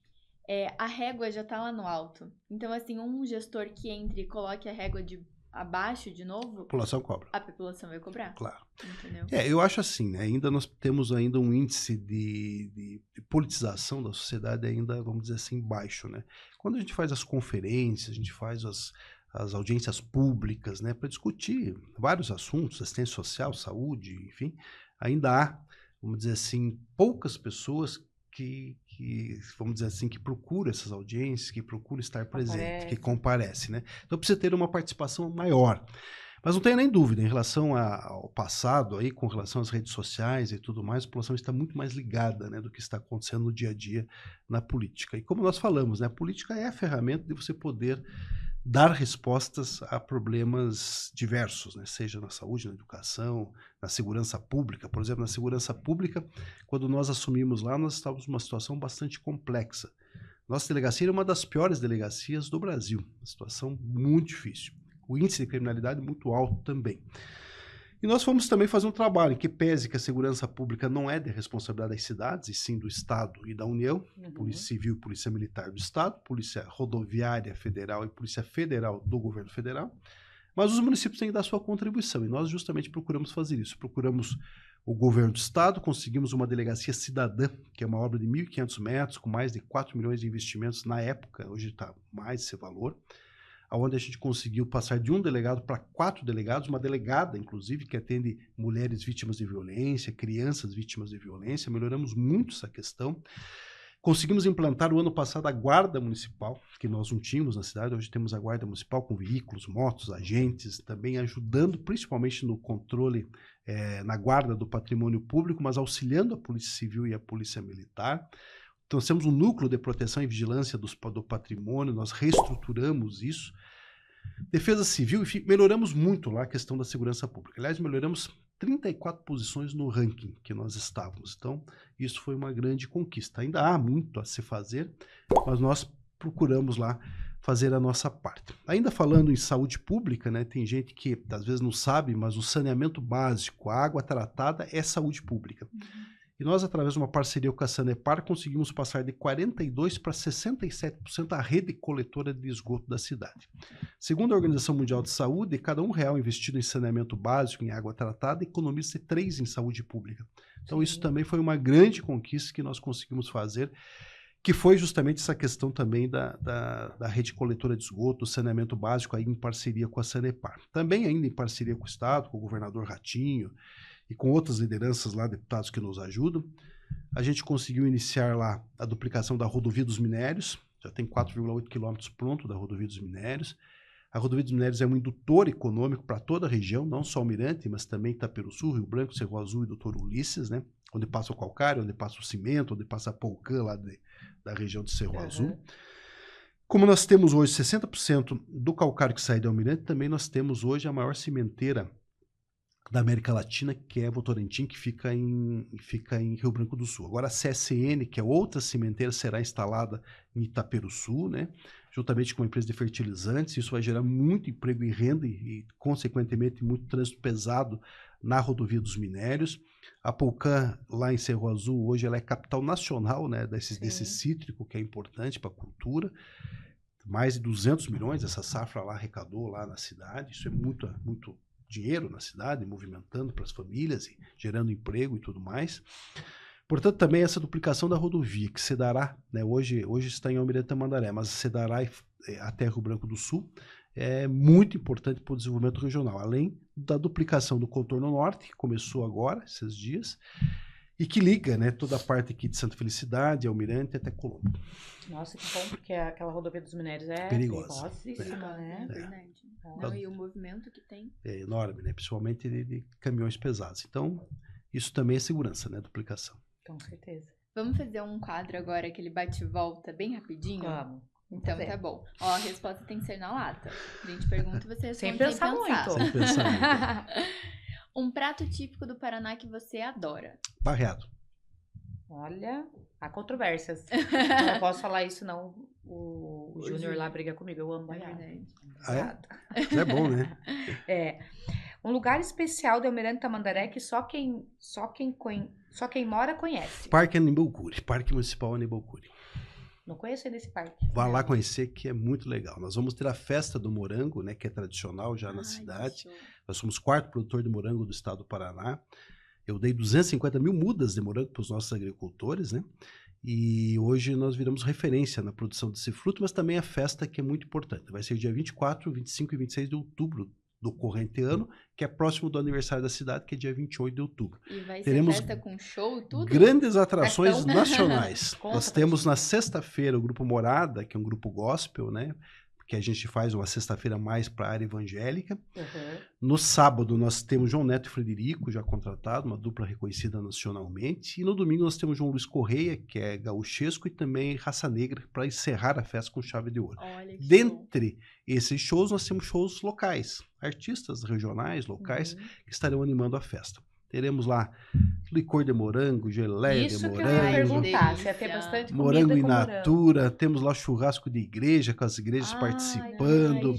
a régua já está lá no alto. Então, assim, um gestor que entre e coloque a régua abaixo de novo, a população cobra. A população vai cobrar. Claro. Entendeu? Eu acho assim, né? Nós temos um índice de politização da sociedade ainda, vamos dizer assim, baixo, né? Quando a gente faz as conferências, a gente faz as audiências públicas, né, para discutir vários assuntos, assistência social, saúde, enfim, ainda há, vamos dizer assim, poucas pessoas que vamos dizer assim, que procura essas audiências, que procura estar presente, que comparece, né? Então precisa ter uma participação maior. Mas não tenha nem dúvida, em relação ao passado, aí, com relação às redes sociais e tudo mais, a população está muito mais ligada, né, do que está acontecendo no dia a dia na política. E como nós falamos, né, a política é a ferramenta de você poder dar respostas a problemas diversos, né? Seja na saúde, na educação, na segurança pública. Por exemplo, na segurança pública, quando nós assumimos lá, nós estávamos numa situação bastante complexa. Nossa delegacia era uma das piores delegacias do Brasil, uma situação muito difícil. O índice de criminalidade muito alto também. E nós fomos também fazer um trabalho em que pese que a segurança pública não é de responsabilidade das cidades, e sim do Estado e da União, Polícia Civil, Polícia Militar do Estado, Polícia Rodoviária Federal e Polícia Federal do Governo Federal, mas os municípios têm que dar sua contribuição, e nós justamente procuramos fazer isso. Procuramos o Governo do Estado, conseguimos uma delegacia cidadã, que é uma obra de 1.500 metros, com mais de 4 milhões de investimentos na época, hoje está mais esse valor, onde a gente conseguiu passar de 1 delegado para 4 delegados, uma delegada, inclusive, que atende mulheres vítimas de violência, crianças vítimas de violência. Melhoramos muito essa questão. Conseguimos implantar o ano passado a Guarda Municipal, que nós não tínhamos na cidade. Hoje temos a Guarda Municipal com veículos, motos, agentes, também ajudando principalmente no controle na guarda do patrimônio público, mas auxiliando a Polícia Civil e a Polícia Militar. Então, nós temos um núcleo de proteção e vigilância do patrimônio, nós reestruturamos isso. Defesa Civil, enfim, melhoramos muito lá a questão da segurança pública. Aliás, melhoramos 34 posições no ranking que nós estávamos. Então, isso foi uma grande conquista. Ainda há muito a se fazer, mas nós procuramos lá fazer a nossa parte. Ainda falando em saúde pública, né, tem gente que às vezes não sabe, mas o saneamento básico, a água tratada é saúde pública. E nós, através de uma parceria com a Sanepar, conseguimos passar de 42% para 67% a rede coletora de esgoto da cidade. Segundo a Organização Mundial de Saúde, cada R$1 investido em saneamento básico, em água tratada, economiza 3 em saúde pública. Então, isso também foi uma grande conquista que nós conseguimos fazer, que foi justamente essa questão também da rede coletora de esgoto, saneamento básico, aí em parceria com a Sanepar. Também ainda em parceria com o Estado, com o governador Ratinho, e com outras lideranças lá, deputados que nos ajudam, a gente conseguiu iniciar lá a duplicação da rodovia dos minérios, já tem 4,8 quilômetros pronto da rodovia dos minérios. A rodovia dos minérios é um indutor econômico para toda a região, não só Almirante, mas também Itaperuçu, Rio Branco, Cerro Azul e Doutor Ulisses, né? Onde passa o calcário, onde passa o cimento, onde passa a Polcã lá da região de Cerro Azul. Como nós temos hoje 60% do calcário que sai de Almirante, também nós temos hoje a maior cimenteira da América Latina, que é a Votorantim, que fica em Rio Branco do Sul. Agora a CSN, que é outra cimenteira, será instalada em Itaperuçu, né? Juntamente com uma empresa de fertilizantes. Isso vai gerar muito emprego e renda e consequentemente, muito trânsito pesado na rodovia dos minérios. A Polcã, lá em Cerro Azul, hoje ela é capital nacional, né, desse cítrico, que é importante para a cultura. Mais de 200 milhões essa safra lá arrecadou lá na cidade. Isso é muito dinheiro na cidade, movimentando para as famílias e gerando emprego e tudo mais. Portanto, também essa duplicação da rodovia, que se dará, né, hoje está em Almirante Tamandaré, mas se dará até Rio Branco do Sul, é muito importante para o desenvolvimento regional, além da duplicação do contorno norte, que começou agora, esses dias, e que liga, né, toda a parte aqui de Santa Felicidade, Almirante até Colombo. Nossa, que bom, porque aquela rodovia dos minérios é perigosíssima, né? É verdade. Não, e o movimento que tem. É enorme, né? Principalmente de caminhões pesados. Então, isso também é segurança, né? Duplicação. Com certeza. Vamos fazer um quadro agora, aquele bate-volta, bem rapidinho? Vamos. Então tá bom. Ó, a resposta tem que ser na lata. A gente pergunta e você responde sem pensar muito. Sem pensar muito. Um prato típico do Paraná que você adora? Barreado. Olha, há controvérsias. Não posso falar isso, não. O Júnior lá briga comigo. Eu amo barreado. É bom, né? Um lugar especial de Almirante Tamandaré que só quem mora conhece. Parque Anibalcuri. Parque Municipal Anibalcuri. Não conheço ainda esse parque. Vá lá conhecer, que é muito legal. Nós vamos ter a festa do morango, né, que é tradicional já na cidade. Nós somos o 4º produtor de morango do estado do Paraná. Eu dei 250 mil mudas de morango para os nossos agricultores, né? E hoje nós viramos referência na produção desse fruto, mas também a festa que é muito importante. Vai ser dia 24, 25 e 26 de outubro do corrente ano, que é próximo do aniversário da cidade, que é dia 28 de outubro. E vai Teremos ser festa com show, tudo? Grandes atrações nacionais. Nós temos na sexta-feira o Grupo Morada, que é um grupo gospel, né? Que a gente faz uma sexta-feira mais para a área evangélica. No sábado nós temos João Neto e Frederico, já contratado, uma dupla reconhecida nacionalmente. E no domingo nós temos João Luiz Correia, que é gaúchesco, e também Raça Negra, para encerrar a festa com chave de ouro. Olha que Dentre esses shows, nós temos shows locais, artistas regionais, locais, que estarão animando a festa. Teremos lá licor de morango, geleia de morango. Isso que eu ia perguntar, se ia ter bastante comida morango in com natura, morango. Temos lá churrasco de igreja, com as igrejas participando.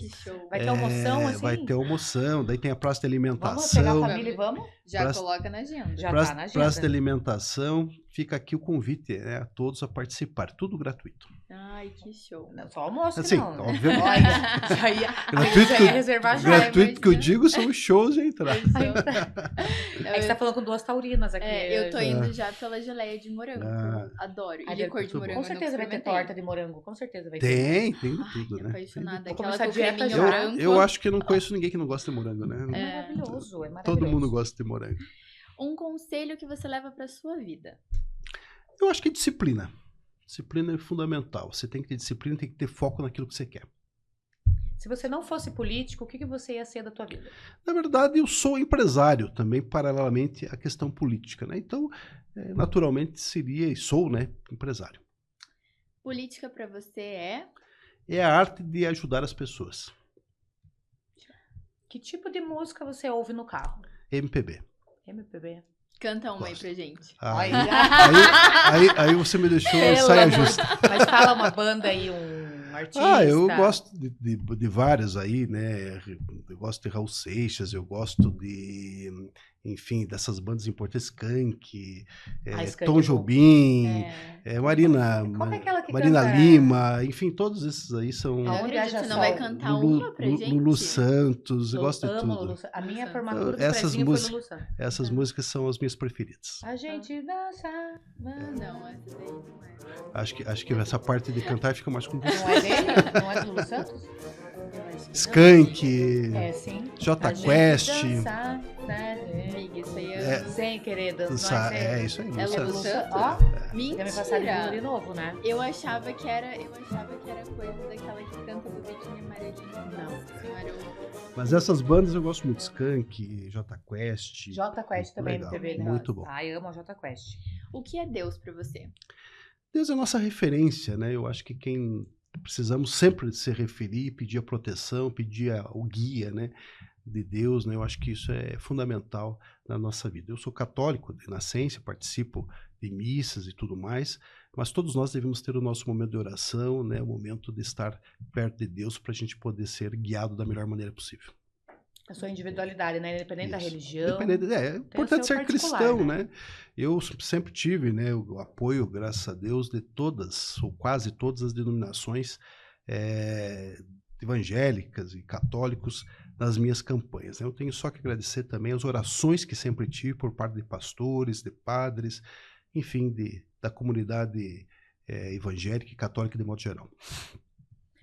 Vai ter almoção, assim? Vai ter almoção, daí tem a praça de alimentação. Vamos pegar a família e vamos? Já coloca na agenda. Já tá na agenda. Praça de alimentação, fica aqui o convite, né, a todos a participar, tudo gratuito. Ai, que show. Não, só almoço assim, não, né? obviamente. Olha, já ia reservar já. Gratuito que eu digo são os shows de entrada. É que você tá falando com 2 taurinas aqui. Eu tô indo já pela geleia de morango. Adoro. E licor de morango. Com certeza vai ter torta de morango. Com certeza vai ter. Tem tudo, né? Apaixonada. Vou Aquela começar a com dieta creminho já. branco. Eu acho que eu não conheço ninguém que não gosta de morango, né? É maravilhoso. Todo mundo gosta de morango. Um conselho que você leva pra sua vida? Eu acho que é disciplina. Disciplina é fundamental. Você tem que ter disciplina, tem que ter foco naquilo que você quer. Se você não fosse político, o que você ia ser da tua vida? Na verdade, eu sou empresário também, paralelamente à questão política, né? Então, naturalmente seria e sou, né, empresário. Política para você é? É a arte de ajudar as pessoas. Que tipo de música você ouve no carro? MPB. MPB. Canta uma aí pra gente. Aí você me deixou saia justa. Mas fala uma banda aí, um artista. Eu gosto de vários aí, né? Eu gosto de Raul Seixas, eu gosto de, enfim, dessas bandas importantes, Skank, Skank Tom Jobim, Marina canta? Lima, enfim, todos esses aí são... Você não vai cantar uma pra gente? Lulu Santos, eu gosto de tudo. Lulu, a minha formatura do essas prezinho foi Lulu Santos. Essas músicas são as minhas preferidas. A gente dança... Não, essa daí não é. Acho que essa parte de cantar fica mais com você. Não é dele? Não é do Lulu Santos? Skank, sim. Jota Quest. Sem querer dançar. Isso aí, é Lulu Lulu Santos. Santos? Ó, Mentira! quer me passar de novo, né? Eu achava que era coisa daquela que canta do biquíni amarelinho. Não. Senhora, Mas essas bandas eu gosto muito. Skank, Jota Quest. Jota Quest também, legal, MPB, né? muito bom. Eu amo a Jota Quest. O que é Deus pra você? Deus é a nossa referência, né? Eu acho que quem precisamos sempre se referir, pedir a proteção, pedir o guia, né, de Deus, né? Eu acho que isso é fundamental na nossa vida. Eu sou católico de nascença, participo de missas e tudo mais, mas todos nós devemos ter o nosso momento de oração, né? O momento de estar perto de Deus para a gente poder ser guiado da melhor maneira possível. A sua individualidade, né? Independente da religião. É importante ser cristão, né? Eu sempre tive, né, o apoio, graças a Deus, de todas, ou quase todas as denominações evangélicas e católicos nas minhas campanhas. Eu tenho só que agradecer também as orações que sempre tive por parte de pastores, de padres, enfim, da comunidade evangélica e católica de modo geral.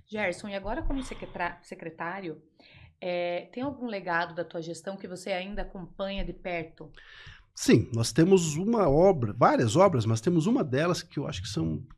Gerson, e agora como secretário, tem algum legado da tua gestão que você ainda acompanha de perto? Sim, nós temos várias obras, mas temos uma delas que eu acho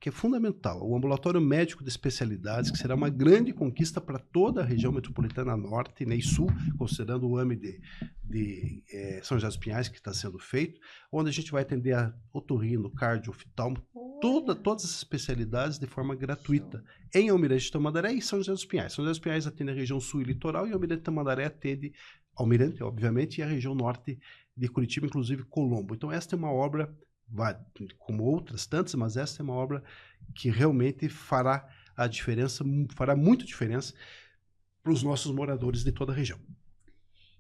que é fundamental, o Ambulatório Médico de Especialidades, que será uma grande conquista para toda a região metropolitana norte, né, e sul, considerando o AME de São José dos Pinhais, que está sendo feito, onde a gente vai atender a otorrino, cardio, oftalmo, todas as especialidades de forma gratuita, em Almirante Tamandaré e São José dos Pinhais. São José dos Pinhais atende a região sul e litoral, e Almirante Tamandaré atende Almirante, obviamente, e a região norte de Curitiba, inclusive Colombo. Então esta é uma obra, como outras tantas, mas esta é uma obra que realmente fará muita diferença para os nossos moradores de toda a região.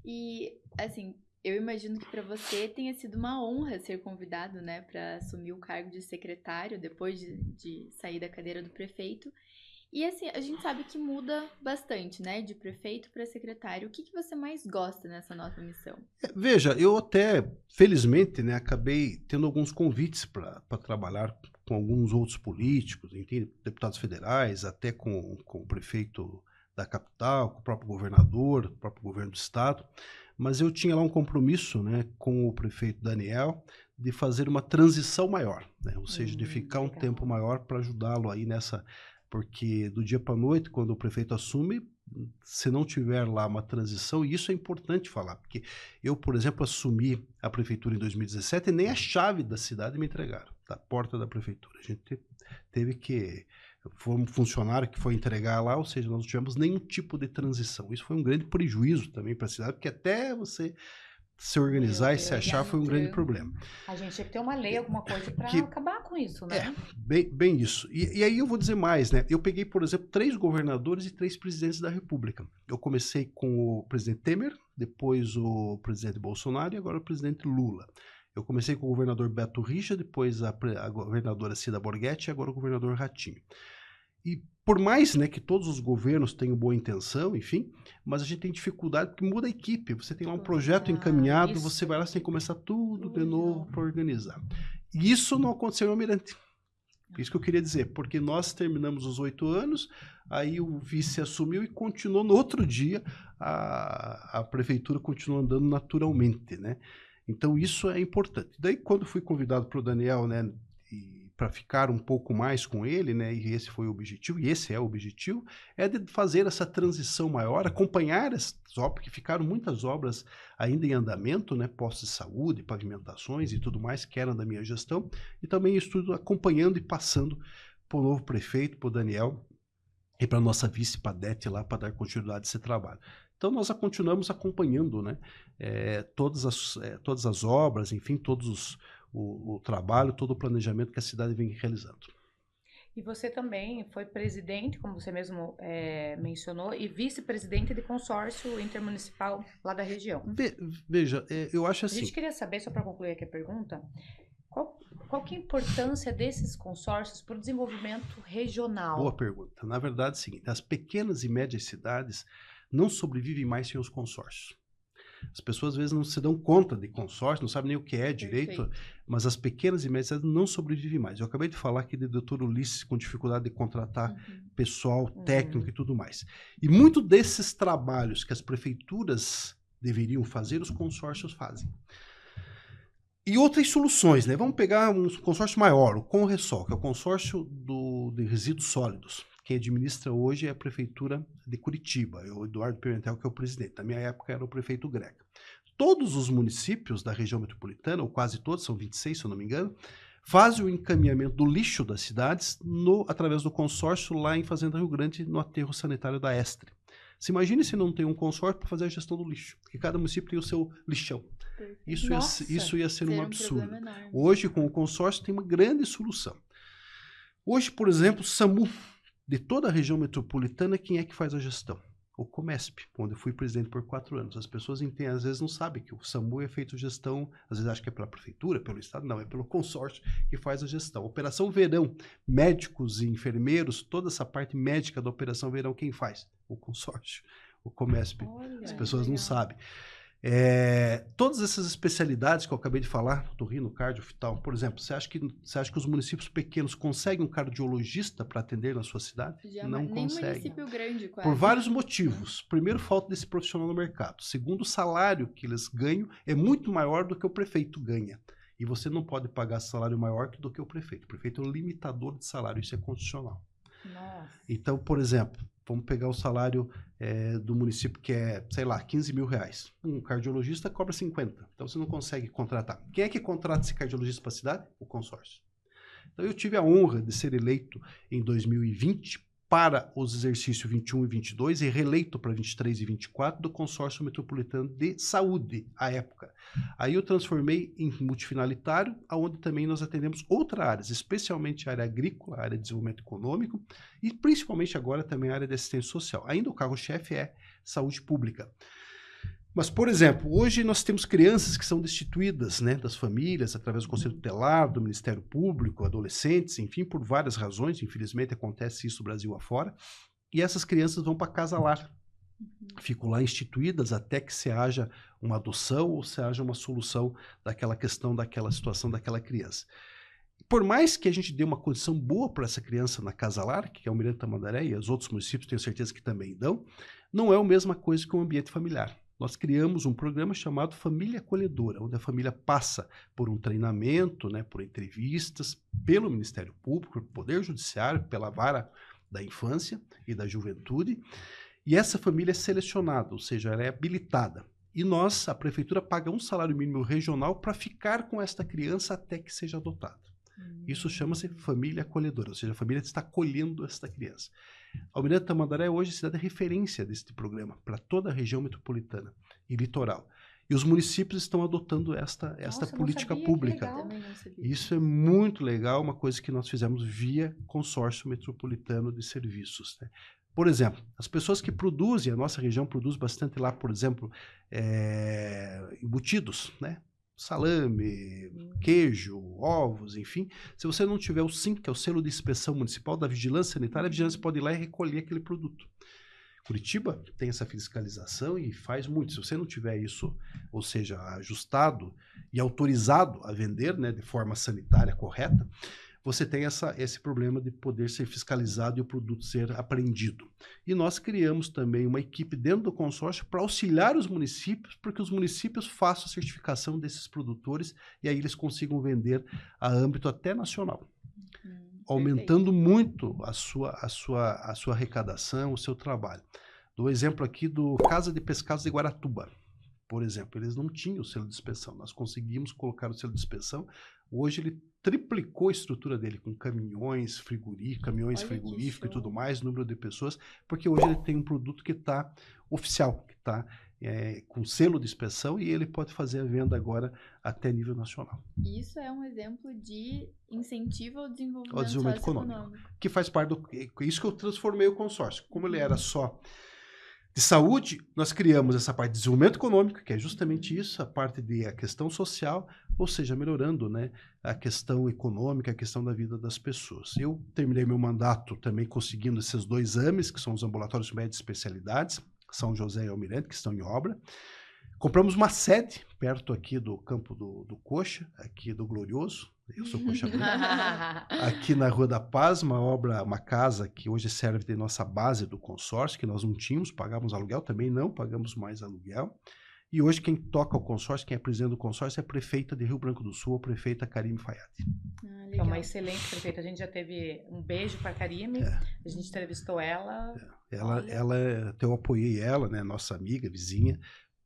E, assim, eu imagino que para você tenha sido uma honra ser convidado, né, para assumir o cargo de secretário depois de sair da cadeira do prefeito. E assim, a gente sabe que muda bastante, né, de prefeito para secretário. O que você mais gosta nessa nova missão? Veja, eu até, felizmente, né, acabei tendo alguns convites para trabalhar com alguns outros políticos, entende? Deputados federais, até com o prefeito da capital, com o próprio governador, o próprio governo do estado. Mas eu tinha lá um compromisso, né, com o prefeito Daniel de fazer uma transição maior, né, ou seja, de ficar um tempo maior para ajudá-lo aí nessa... Porque do dia para a noite, quando o prefeito assume, se não tiver lá uma transição, e isso é importante falar, porque eu, por exemplo, assumi a prefeitura em 2017 e nem a chave da cidade me entregaram, da porta da prefeitura. A gente teve que... Foi um funcionário que foi entregar lá, ou seja, nós não tivemos nenhum tipo de transição. Isso foi um grande prejuízo também para a cidade, porque até você se organizar e se achar foi um grande problema. A gente tinha que ter uma lei, alguma coisa para acabar com isso, né? Bem isso. E aí eu vou dizer mais, né? Eu peguei, por exemplo, 3 governadores e 3 presidentes da República. Eu comecei com o presidente Temer, depois o presidente Bolsonaro e agora o presidente Lula. Eu comecei com o governador Beto Richa, depois a governadora Cida Borghetti e agora o governador Ratinho. E por mais, né, que todos os governos tenham boa intenção, enfim, mas a gente tem dificuldade porque muda a equipe. Você tem lá um projeto encaminhado, você vai lá, você tem que começar tudo de novo para organizar. E isso não aconteceu em Almirante. Isso que eu queria dizer, porque nós terminamos os 8 anos, aí o vice assumiu e continuou no outro dia, a prefeitura continuou andando naturalmente, né? Então isso é importante. Daí quando fui convidado para o Daniel, né, e para ficar um pouco mais com ele, né, e esse foi o objetivo, e esse é o objetivo, é de fazer essa transição maior, acompanhar essas obras, porque ficaram muitas obras ainda em andamento, né, postos de saúde, pavimentações e tudo mais, que eram da minha gestão, e também estudo acompanhando e passando para o novo prefeito, para o Daniel, e para a nossa vice Padete lá, para dar continuidade a esse trabalho. Então, nós continuamos acompanhando, né, todas as obras, enfim, o trabalho, todo o planejamento que a cidade vem realizando. E você também foi presidente, como você mesmo mencionou, e vice-presidente de consórcio intermunicipal lá da região. Veja, eu acho assim... A gente queria saber, só para concluir aqui a pergunta, qual que é a importância desses consórcios para o desenvolvimento regional? Boa pergunta. Na verdade, é o seguinte, as pequenas e médias cidades não sobrevivem mais sem os consórcios. As pessoas às vezes não se dão conta de consórcio, não sabem nem o que é direito, mas as pequenas e médias cidades não sobrevivem mais. Eu acabei de falar aqui do Dr. Ulisses com dificuldade de contratar pessoal técnico e tudo mais. E muito desses trabalhos que as prefeituras deveriam fazer, os consórcios fazem. E outras soluções, né? Vamos pegar um consórcio maior, o Conresol, que é o consórcio de resíduos sólidos. Quem administra hoje é a Prefeitura de Curitiba, é o Eduardo Pimentel, que é o presidente. Na minha época era o prefeito Greca. Todos os municípios da região metropolitana, ou quase todos, são 26, se eu não me engano, fazem o encaminhamento do lixo das cidades através do consórcio lá em Fazenda Rio Grande, no aterro sanitário da Estre. Se imagine se não tem um consórcio para fazer a gestão do lixo, porque cada município tem o seu lixão. Isso ia ser um absurdo. Hoje, com o consórcio, tem uma grande solução. Hoje, por exemplo, SAMU, de toda a região metropolitana, quem é que faz a gestão? O Comesp, onde eu fui presidente por 4 anos. As pessoas entendem, às vezes não sabem que o SAMU é feito gestão, às vezes acham que é pela prefeitura, pelo estado, não, é pelo consórcio que faz a gestão. Operação Verão, médicos e enfermeiros, toda essa parte médica da Operação Verão, quem faz? O consórcio, o Comesp. Olha, as pessoas não sabem. Todas essas especialidades que eu acabei de falar, otorrino, cardio, oftalmo, por exemplo, você acha que os municípios pequenos conseguem um cardiologista para atender na sua cidade? Não conseguem. Nem município grande, quase. Por vários motivos. Primeiro, falta desse profissional no mercado. Segundo, o salário que eles ganham é muito maior do que o prefeito ganha. E você não pode pagar salário maior do que o prefeito. O prefeito é um limitador de salário, isso é constitucional. Nossa. Então, por exemplo, vamos pegar o salário do município que é, sei lá, 15 mil reais. Um cardiologista cobra 50. Então, você não consegue contratar. Quem é que contrata esse cardiologista para a cidade? O consórcio. Então, eu tive a honra de ser eleito em 2020 para os exercícios 21 e 22 e reeleito para 23 e 24 do Consórcio Metropolitano de Saúde, à época. Aí eu transformei em multifinalitário, onde também nós atendemos outras áreas, especialmente a área agrícola, a área de desenvolvimento econômico e principalmente agora também a área de assistência social. Ainda o carro-chefe é saúde pública. Mas, por exemplo, hoje nós temos crianças que são destituídas, né, das famílias, através do Conselho Tutelar, do Ministério Público, adolescentes, enfim, por várias razões, infelizmente acontece isso no Brasil afora, e essas crianças vão para casa lar. Ficam lá instituídas até que se haja uma adoção ou se haja uma solução daquela questão, daquela situação daquela criança. Por mais que a gente dê uma condição boa para essa criança na Casa Lar, que é o Almirante Tamandaré e os outros municípios tenho certeza que também dão, não é a mesma coisa que um ambiente familiar. Nós criamos um programa chamado Família Acolhedora, onde a família passa por um treinamento, né, por entrevistas, pelo Ministério Público, pelo Poder Judiciário, pela Vara da Infância e da Juventude, e essa família é selecionada, ou seja, ela é habilitada. E nós, a Prefeitura, paga um salário mínimo regional para ficar com esta criança até que seja adotada. Isso chama-se família acolhedora, ou seja, a família está acolhendo esta criança. Almirante Tamandaré hoje é a cidade de referência deste programa para toda a região metropolitana e litoral. E os municípios estão adotando esta política pública. Isso é muito legal, uma coisa que nós fizemos via consórcio metropolitano de serviços, né? Por exemplo, as pessoas que produzem, a nossa região produz bastante lá, por exemplo, embutidos, né? Salame, queijo, ovos, enfim. Se você não tiver o SIM, que é o selo de inspeção municipal da vigilância sanitária, a vigilância pode ir lá e recolher aquele produto. Curitiba tem essa fiscalização e faz muito. Se você não tiver isso, ou seja, ajustado e autorizado a vender, né, de forma sanitária correta, você tem esse problema de poder ser fiscalizado e o produto ser apreendido. E nós criamos também uma equipe dentro do consórcio para auxiliar os municípios, para que os municípios façam a certificação desses produtores e aí eles consigam vender a âmbito até nacional. aumentando muito a sua arrecadação, o seu trabalho. Dou exemplo aqui do Casa de Pescados de Guaratuba, por exemplo. Eles não tinham o selo de inspeção, nós conseguimos colocar o selo de inspeção. Hoje ele triplicou a estrutura dele com caminhões frigoríficos e tudo mais, número de pessoas, porque hoje ele tem um produto que está oficial, que está com selo de inspeção, e ele pode fazer a venda agora até nível nacional. Isso é um exemplo de incentivo ao desenvolvimento econômico, que faz parte do... Isso que eu transformei o consórcio. Como ele era só de saúde, nós criamos essa parte de desenvolvimento econômico, que é justamente isso, a parte a questão social, ou seja, melhorando, né, a questão econômica, a questão da vida das pessoas. Eu terminei meu mandato também conseguindo esses 2 AMEs, que são os ambulatórios médicos de especialidades, São José e Almirante, que estão em obra. Compramos uma sede perto aqui do campo do Coxa, aqui do Glorioso. Eu sou Coxa Branca. Aqui na Rua da Paz, uma casa que hoje serve de nossa base do consórcio, que nós não tínhamos, pagávamos aluguel, também não pagamos mais aluguel. E hoje quem toca o consórcio, quem é presidente do consórcio, é a prefeita de Rio Branco do Sul, a prefeita Karime Fayati. É uma excelente prefeita. A gente já teve um beijo para a Karime, a gente entrevistou ela. Eu apoiei ela, né, nossa amiga, vizinha,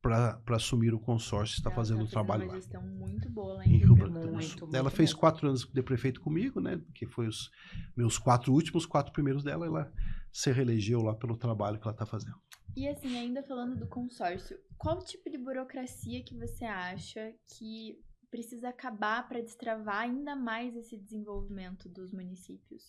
para assumir o consórcio, está fazendo um trabalho lá. Uma gestão muito boa lá em Rio Branco do Sul. Ela fez mesmo. 4 anos de prefeito comigo, né, que foi os meus 4 últimos, 4 primeiros dela, ela se reelegeu lá pelo trabalho que ela está fazendo. E assim, ainda falando do consórcio, qual tipo de burocracia que você acha que precisa acabar para destravar ainda mais esse desenvolvimento dos municípios?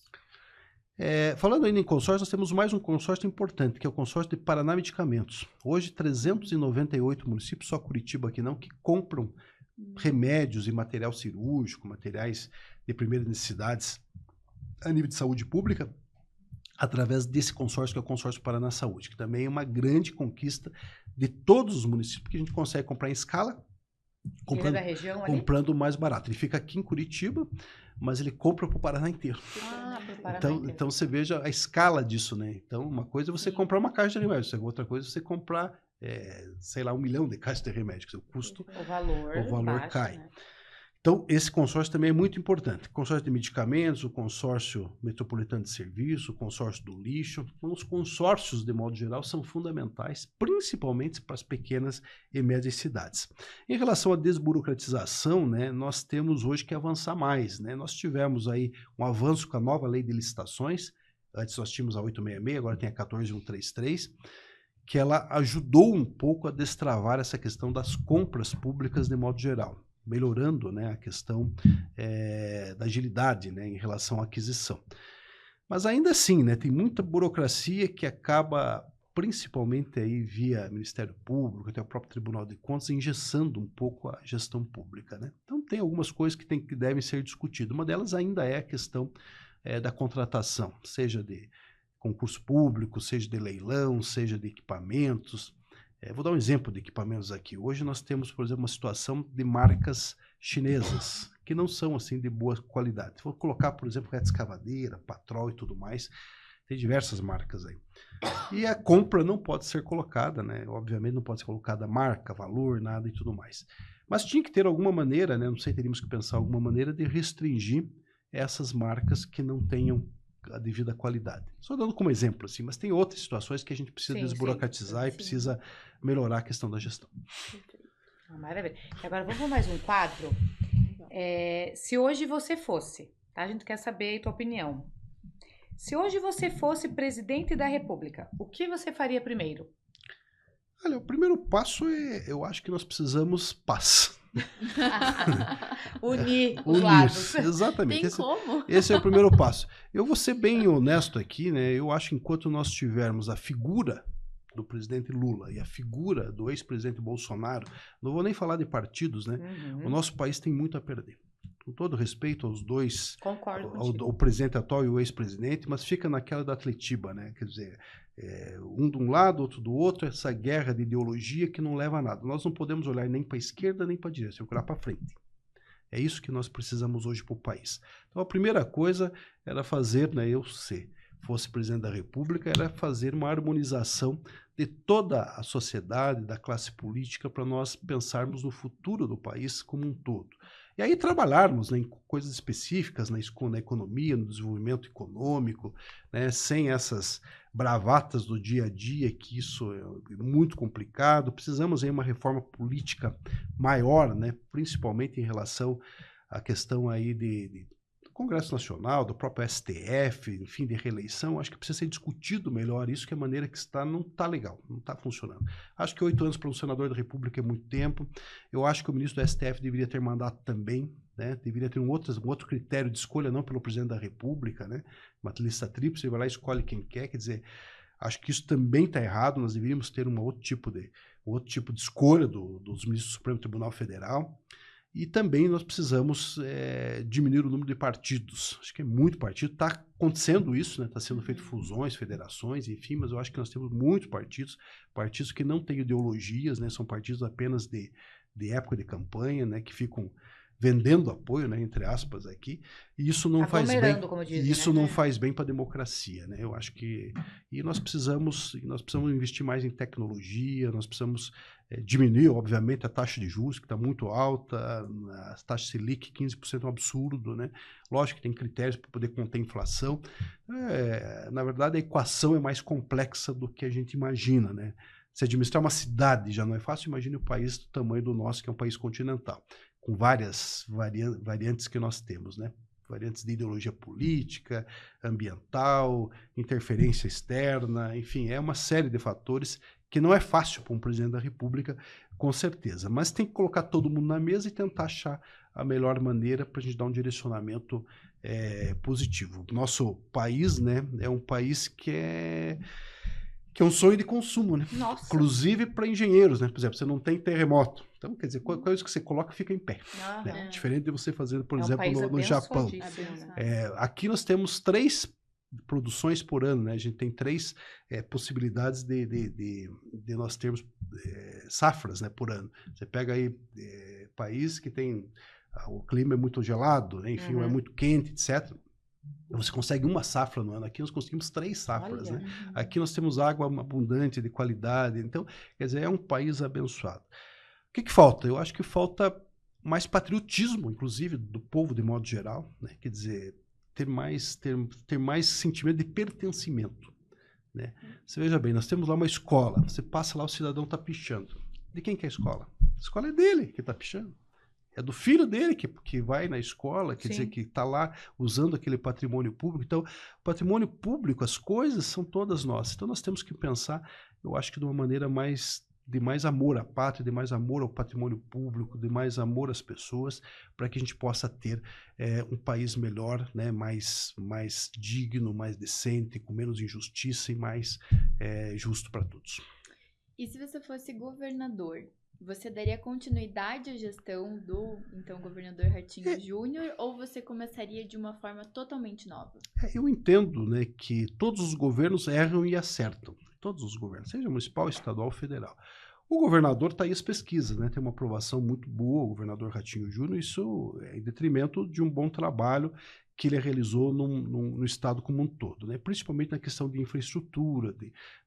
Falando ainda em consórcio, nós temos mais um consórcio importante, que é o consórcio de Paraná Medicamentos. Hoje, 398 municípios, só Curitiba aqui não, que compram remédios e material cirúrgico, materiais de primeiras necessidades a nível de saúde pública, através desse consórcio, que é o Consórcio Paraná Saúde, que também é uma grande conquista de todos os municípios, porque a gente consegue comprar em escala, comprando mais barato. Ele fica aqui em Curitiba, mas ele compra para o Paraná inteiro. Então você veja a escala disso, né? Então, uma coisa é você comprar uma caixa de remédios, outra coisa é você comprar, 1 milhão de caixas de remédios, o custo, o valor baixo, cai. Né? Então, esse consórcio também é muito importante. O consórcio de medicamentos, o consórcio metropolitano de serviço, o consórcio do lixo. Então, os consórcios, de modo geral, são fundamentais, principalmente para as pequenas e médias cidades. Em relação à desburocratização, né, nós temos hoje que avançar mais, né? Nós tivemos aí um avanço com a nova lei de licitações. Antes nós tínhamos a 866, agora tem a 14133, que ela ajudou um pouco a destravar essa questão das compras públicas de modo geral, melhorando, né, a questão da agilidade, né, em relação à aquisição. Mas ainda assim, né, tem muita burocracia que acaba, principalmente aí via Ministério Público, até o próprio Tribunal de Contas, engessando um pouco a gestão pública, né? Então tem algumas coisas que devem ser discutidas. Uma delas ainda é a questão da contratação, seja de concurso público, seja de leilão, seja de equipamentos. Vou dar um exemplo de equipamentos aqui. Hoje nós temos, por exemplo, uma situação de marcas chinesas, que não são assim de boa qualidade. Vou colocar, por exemplo, reta escavadeira, Patrol e tudo mais. Tem diversas marcas aí. E a compra não pode ser colocada, né? Obviamente não pode ser colocada marca, valor, nada e tudo mais. Mas tinha que ter alguma maneira, né? Não sei, teríamos que pensar alguma maneira de restringir essas marcas que não tenham a devida qualidade. Só dando como exemplo, assim, mas tem outras situações que a gente precisa desburocratizar e precisa melhorar a questão da gestão. Maravilha. Agora vamos para mais um quadro. Se hoje você fosse, tá? A gente quer saber a tua opinião. Se hoje você fosse presidente da República, o que você faria primeiro? Olha, o primeiro passo eu acho que nós precisamos paz. Unir os lados. Exatamente. Tem como? Esse é o primeiro passo. Eu vou ser bem honesto aqui, né? Eu acho que enquanto nós tivermos a figura do presidente Lula e a figura do ex-presidente Bolsonaro, não vou nem falar de partidos, né? O nosso país tem muito a perder. Com todo respeito aos dois, ao presidente atual e o ex-presidente, mas fica naquela da Atletiba, né? Quer dizer, um de um lado, outro do outro, essa guerra de ideologia que não leva a nada. Nós não podemos olhar nem para a esquerda nem para a direita, temos que olhar para frente. É isso que nós precisamos hoje para o país. Então a primeira coisa era fazer, né, fosse presidente da República, era fazer uma harmonização de toda a sociedade, da classe política, para nós pensarmos no futuro do país como um todo. E aí trabalharmos, né, em coisas específicas na economia, no desenvolvimento econômico, né, sem essas bravatas do dia a dia, que isso é muito complicado. Precisamos de uma reforma política maior, né, principalmente em relação à questão aí do Congresso Nacional, do próprio STF, enfim, de reeleição. Acho que precisa ser discutido melhor isso, que a maneira que está não está legal, não está funcionando. Acho que 8 anos para um senador da República é muito tempo. Eu acho que o ministro do STF deveria ter mandato também, né? Deveria ter um outro critério de escolha, não pelo presidente da República, né? Uma lista tríplice, ele vai lá e escolhe quem quer. Quer dizer, acho que isso também está errado. Nós deveríamos ter um outro tipo de escolha dos ministros do Supremo Tribunal Federal. E também nós precisamos diminuir o número de partidos. Acho que é muito partido. Está acontecendo isso, né? Está sendo feito fusões, federações, enfim, mas eu acho que nós temos muitos partidos que não têm ideologias, né? São partidos apenas de época de campanha, né? Que ficam vendendo apoio, né, entre aspas aqui, e isso não faz bem, como dizem, isso né? não faz bem para a democracia, né? Eu acho que nós precisamos investir mais em tecnologia, nós precisamos diminuir, obviamente, a taxa de juros, que está muito alta, a taxa Selic 15% é um absurdo, né? Lógico que tem critérios para poder conter a inflação. Na verdade, a equação é mais complexa do que a gente imagina, né? Se administrar uma cidade já não é fácil, imagine o país do tamanho do nosso, que é um país continental, com várias variantes que nós temos, né? Variantes de ideologia política, ambiental, interferência externa, enfim, é uma série de fatores que não é fácil para um presidente da República, com certeza. Mas tem que colocar todo mundo na mesa e tentar achar a melhor maneira para a gente dar um direcionamento positivo. Nosso país, né, é um país que é um sonho de consumo, né? Nossa. Inclusive para engenheiros, né? Por exemplo, você não tem terremoto. Então, quer dizer, qualquer coisa que você coloca fica em pé. Né? Diferente de você fazer, por exemplo, no Japão. Aqui nós temos 3 produções por ano, né? A gente tem 3 possibilidades de nós termos safras, né, por ano. Você pega aí país que tem o clima é muito gelado, né? Enfim, é muito quente, etc. Você consegue uma safra no ano. Aqui nós conseguimos 3 safras, né? Aqui nós temos água abundante, de qualidade. Então, quer dizer, é um país abençoado. O que falta? Eu acho que falta mais patriotismo, inclusive, do povo de modo geral, né? Quer dizer, ter mais sentimento de pertencimento, né? Você veja bem, nós temos lá uma escola. Você passa lá, o cidadão está pichando. De quem que é a escola? A escola é dele que está pichando. É do filho dele que vai na escola, quer dizer, que está lá usando aquele patrimônio público. Então, patrimônio público, as coisas são todas nossas. Então, nós temos que pensar, eu acho que de uma maneira de mais amor à pátria, de mais amor ao patrimônio público, de mais amor às pessoas, para que a gente possa ter um país melhor, né, mais digno, mais decente, com menos injustiça e mais justo para todos. E se você fosse governador, você daria continuidade à gestão do, então, governador Ratinho Júnior, ou você começaria de uma forma totalmente nova? Eu entendo, né, que todos os governos erram e acertam. Todos os governos, seja municipal, estadual, federal. O governador está aí as pesquisas, né? Tem uma aprovação muito boa, o governador Ratinho Júnior, isso é em detrimento de um bom trabalho que ele realizou no estado como um todo, né? Principalmente na questão de infraestrutura,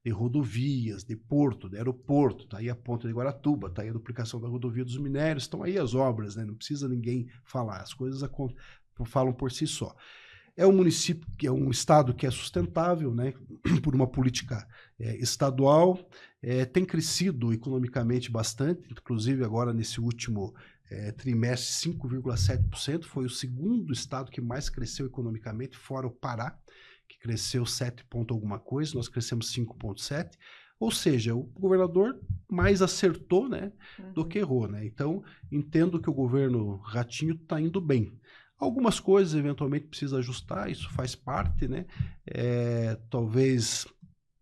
de rodovias, de porto, de aeroporto, está aí a ponta de Guaratuba, está aí a duplicação da rodovia dos minérios, estão aí as obras, né? Não precisa ninguém falar, as coisas falam por si só. É um município, que é um estado que é sustentável, né, por uma política estadual, tem crescido economicamente bastante, inclusive agora nesse último trimestre 5,7%, foi o segundo estado que mais cresceu economicamente, fora o Pará, que cresceu 7 ponto alguma coisa, nós crescemos 5,7%, ou seja, o governador mais acertou, né, do que errou, né? Então, entendo que o governo Ratinho está indo bem. Algumas coisas, eventualmente, precisa ajustar, isso faz parte, né? Talvez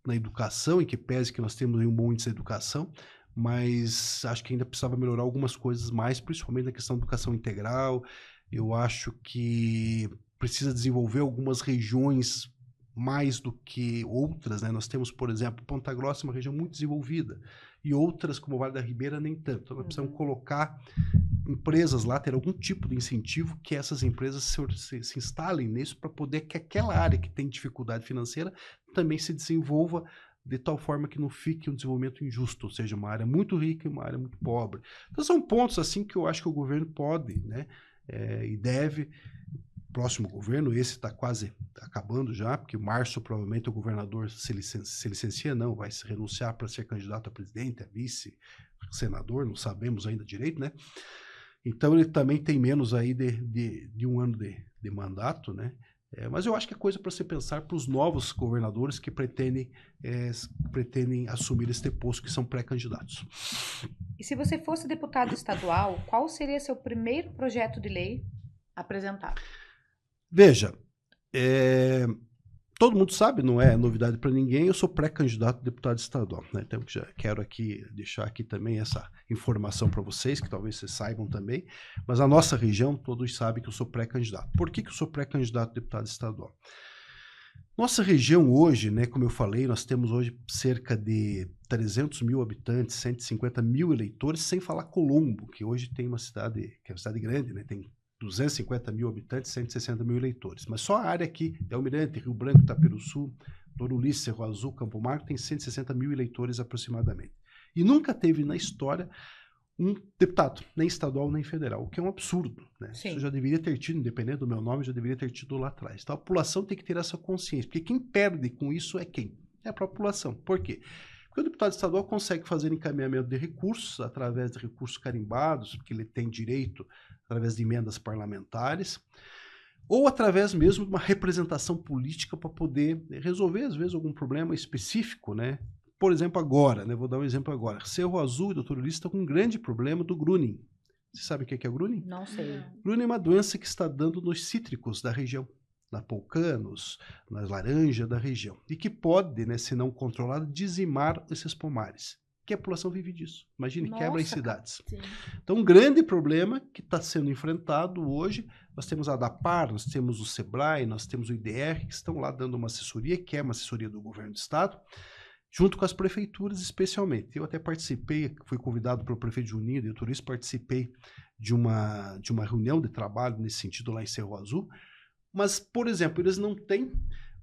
na educação, em que pese que nós temos um bom índice de educação, mas acho que ainda precisava melhorar algumas coisas mais, principalmente na questão da educação integral. Eu acho que precisa desenvolver algumas regiões mais do que outras, né? Nós temos, por exemplo, Ponta Grossa, uma região muito desenvolvida, e outras, como o Vale da Ribeira, nem tanto. Então, nós precisamos colocar empresas lá, ter algum tipo de incentivo que essas empresas se instalem nisso para poder que aquela área que tem dificuldade financeira também se desenvolva de tal forma que não fique um desenvolvimento injusto, ou seja, uma área muito rica e uma área muito pobre. Então são pontos assim que eu acho que o governo pode, né, e deve, próximo governo, esse está quase acabando já, porque em março provavelmente o governador se licencia, não, vai se renunciar para ser candidato a presidente, a vice, senador, não sabemos ainda direito, né? Então ele também tem menos aí de um ano de mandato, né? Mas eu acho que é coisa para se pensar para os novos governadores que pretendem assumir este posto, que são pré-candidatos. E se você fosse deputado estadual, qual seria seu primeiro projeto de lei apresentado? Veja, todo mundo sabe, não é novidade para ninguém, eu sou pré-candidato a deputado estadual, né? Então já quero aqui deixar aqui também essa informação para vocês, que talvez vocês saibam também, mas a nossa região, todos sabem que eu sou pré-candidato. Por que eu sou pré-candidato a deputado estadual? Nossa região hoje, né, como eu falei, nós temos hoje cerca de 300 mil habitantes, 150 mil eleitores, sem falar Colombo, que hoje tem uma cidade, que é uma cidade grande, né, tem 250 mil habitantes, 160 mil eleitores. Mas só a área aqui, Almirante, Rio Branco, Itaperuçu, Doutor Ulisses, Cerro Azul, Campo Marco, tem 160 mil eleitores aproximadamente. E nunca teve na história um deputado, nem estadual, nem federal, o que é um absurdo, né? Isso já deveria ter tido, independente do meu nome, já deveria ter tido lá atrás. Então a população tem que ter essa consciência, porque quem perde com isso é quem? É a própria população. Por quê? Porque o deputado estadual consegue fazer encaminhamento de recursos, através de recursos carimbados, porque ele tem direito, através de emendas parlamentares, ou através mesmo de uma representação política para poder resolver, às vezes, algum problema específico, né? Por exemplo, agora, né? Vou dar um exemplo agora. Cerro Azul e Doutor Ulisses estão com um grande problema do Gruning. Você sabe o que é o Gruning? Não sei. Gruning é uma doença que está dando nos cítricos da região, na polcanos, nas laranjas da região, e que pode, né, se não controlado, dizimar esses pomares. Que a população vive disso. Imagine, quebra em cidades. Sim. Então, um grande problema que está sendo enfrentado hoje, nós temos a ADAPAR, nós temos o SEBRAE, nós temos o IDR, que estão lá dando uma assessoria, que é uma assessoria do governo do estado, junto com as prefeituras especialmente. Eu até participei, fui convidado pelo prefeito Juninho de Turismo, participei de uma reunião de trabalho nesse sentido lá em Cerro Azul, mas, por exemplo, eles não têm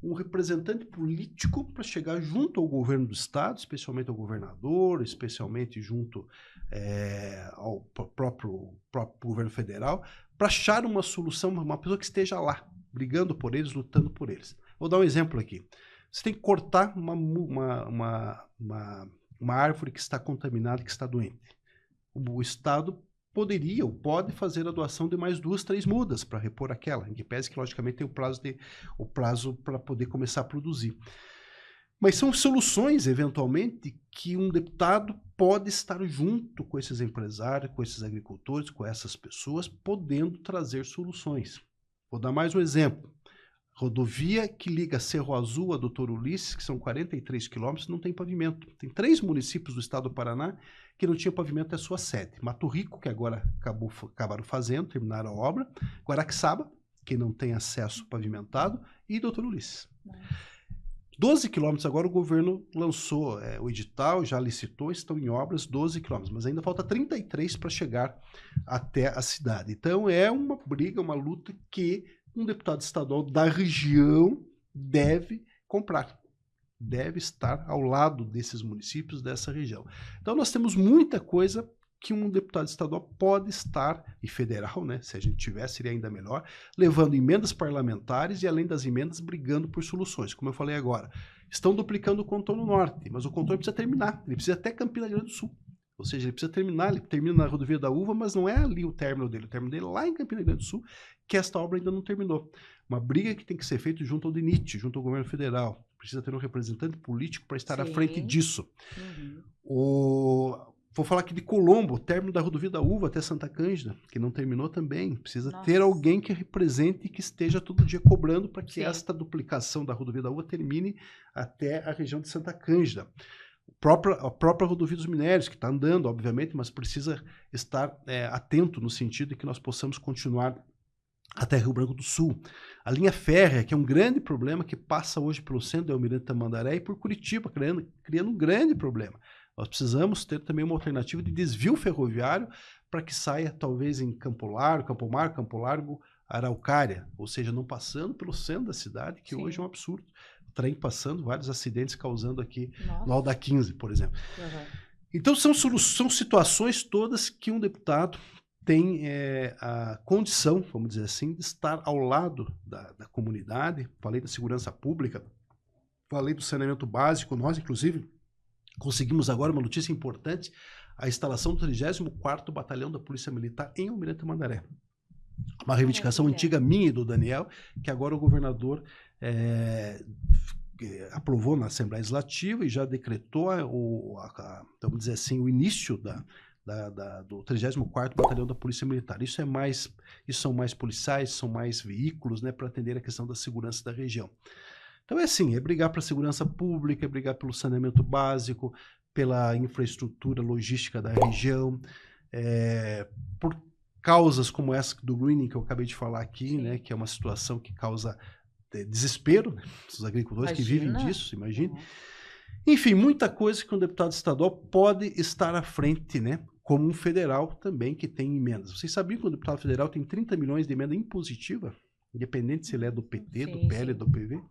um representante político para chegar junto ao governo do estado, especialmente ao governador, especialmente junto ao próprio governo federal, para achar uma solução, uma pessoa que esteja lá, brigando por eles, lutando por eles. Vou dar um exemplo aqui. Você tem que cortar uma árvore que está contaminada, que está doente. O estado poderia ou pode fazer a doação de mais 2, 3 mudas para repor aquela, em que pese que logicamente tem o prazo para poder começar a produzir. Mas são soluções, eventualmente, que um deputado pode estar junto com esses empresários, com esses agricultores, com essas pessoas, podendo trazer soluções. Vou dar mais um exemplo. Rodovia que liga Cerro Azul a Doutor Ulisses, que são 43 quilômetros, não tem pavimento. Tem 3 municípios do estado do Paraná que não tinham pavimento, é sua sede. Mato Rico, que agora acabaram fazendo, terminaram a obra. Guaraxaba, que não tem acesso pavimentado. E Doutor Ulisses. 12 quilômetros agora o governo lançou o edital, já licitou, estão em obras 12 quilômetros, mas ainda falta 33 para chegar até a cidade. Então é uma briga, uma luta que um deputado estadual da região deve comprar, deve estar ao lado desses municípios, dessa região. Então nós temos muita coisa que um deputado estadual pode estar, e federal, né, se a gente tivesse, seria ainda melhor, levando emendas parlamentares e, além das emendas, brigando por soluções. Como eu falei agora, estão duplicando o contorno norte, mas o contorno precisa terminar, ele precisa até Campina Grande do Sul. Ou seja, ele precisa terminar, ele termina na rodovia da Uva, mas não é ali o término dele é lá em Campina Grande do Sul, que esta obra ainda não terminou. Uma briga que tem que ser feita junto ao DENIT, junto ao governo federal. Precisa ter um representante político para estar à frente disso. Vou falar aqui de Colombo, o término da rodovia da Uva até Santa Cândida, que não terminou também. Precisa ter alguém que represente e que esteja todo dia cobrando para que esta duplicação da rodovia da Uva termine até a região de Santa Cândida. A própria rodovia dos minérios, que está andando, obviamente, mas precisa estar atento no sentido de que nós possamos continuar até Rio Branco do Sul. A linha férrea, que é um grande problema, que passa hoje pelo centro de Almirante Tamandaré e por Curitiba, criando um grande problema. Nós precisamos ter também uma alternativa de desvio ferroviário para que saia, talvez, em Campo Largo, Araucária, ou seja, não passando pelo centro da cidade, que hoje é um absurdo. Trem passando, vários acidentes causando aqui no Alda 15, por exemplo. Então são situações todas que um deputado tem a condição, vamos dizer assim, de estar ao lado da comunidade. Falei da segurança pública, falei do saneamento básico. Nós, inclusive, conseguimos agora uma notícia importante, a instalação do 34º Batalhão da Polícia Militar em Almirante Tamandaré. Uma reivindicação antiga minha e do Daniel, que agora o governador aprovou na Assembleia Legislativa e já decretou vamos dizer assim, o início do 34º Batalhão da Polícia Militar. Isso são mais policiais, são mais veículos, né, para atender a questão da segurança da região. Então é brigar para a segurança pública, é brigar pelo saneamento básico, pela infraestrutura logística da região, por causas como essa do greening que eu acabei de falar aqui, né, que é uma situação que causa desespero, né, os agricultores que vivem disso, imagine. Uhum. Enfim, muita coisa que um deputado estadual pode estar à frente, né, como um federal também que tem emendas. Vocês sabiam que o deputado federal tem 30 milhões de emenda impositiva, independente se ele é do PT, do PL, do PV?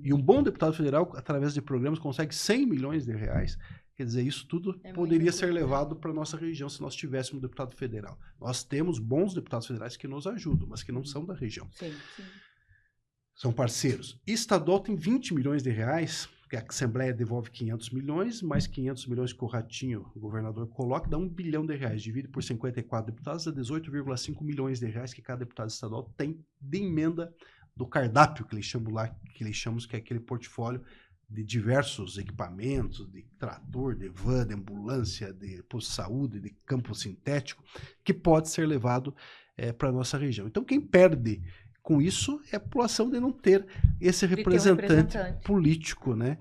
E um bom deputado federal, através de programas, consegue 100 milhões de reais. Quer dizer, isso tudo poderia ser levado para a nossa região se nós tivéssemos um deputado federal. Nós temos bons deputados federais que nos ajudam, mas que não são da região. Sim. São parceiros. E estadual tem 20 milhões de reais, que a Assembleia devolve 500 milhões, mais 500 milhões que o Ratinho, o governador, coloca, dá 1 bilhão de reais. Divide por 54 deputados, dá 18,5 milhões de reais que cada deputado estadual tem de emenda do cardápio, que eles chamam, que é aquele portfólio de diversos equipamentos, de trator, de van, de ambulância, de posto de saúde, de campo sintético, que pode ser levado para a nossa região. Então, quem perde com isso é a população de não ter esse representante político, né,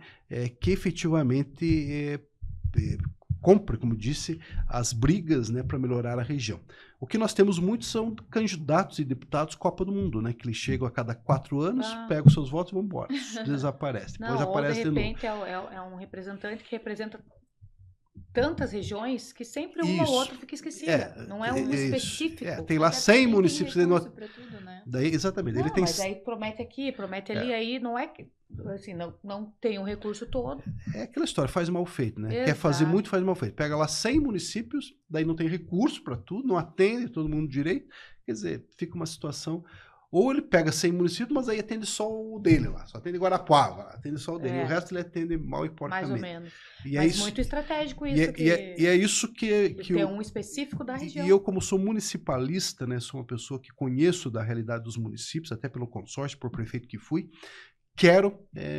que efetivamente compre, como disse, as brigas, né, para melhorar a região. O que nós temos muito são candidatos e deputados Copa do Mundo, né, que eles chegam a cada 4 anos, pegam seus votos e vão embora. Desaparece. Depois aparece de novo. É um representante que representa tantas regiões que sempre uma ou outra fica esquecida. Não é um específico. Tem lá 100 municípios. Para tudo, né? Daí, exatamente. Não, mas aí promete aqui, promete ali, aí não é que assim, não tem o recurso todo. É aquela história, faz mal feito, né? Exato. Quer fazer muito, faz mal feito. Pega lá 100 municípios, daí não tem recurso para tudo, não atende todo mundo direito. Quer dizer, fica uma situação... Ou ele pega 100 municípios, mas aí atende só o dele lá. Só atende Guarapuava, atende só o dele. O resto ele atende mal e porcamente. Mais ou menos. E mas muito estratégico isso. E é isso que tem um específico da região. E eu, como sou municipalista, né, sou uma pessoa que conheço da realidade dos municípios, até pelo consórcio, por prefeito que fui, quero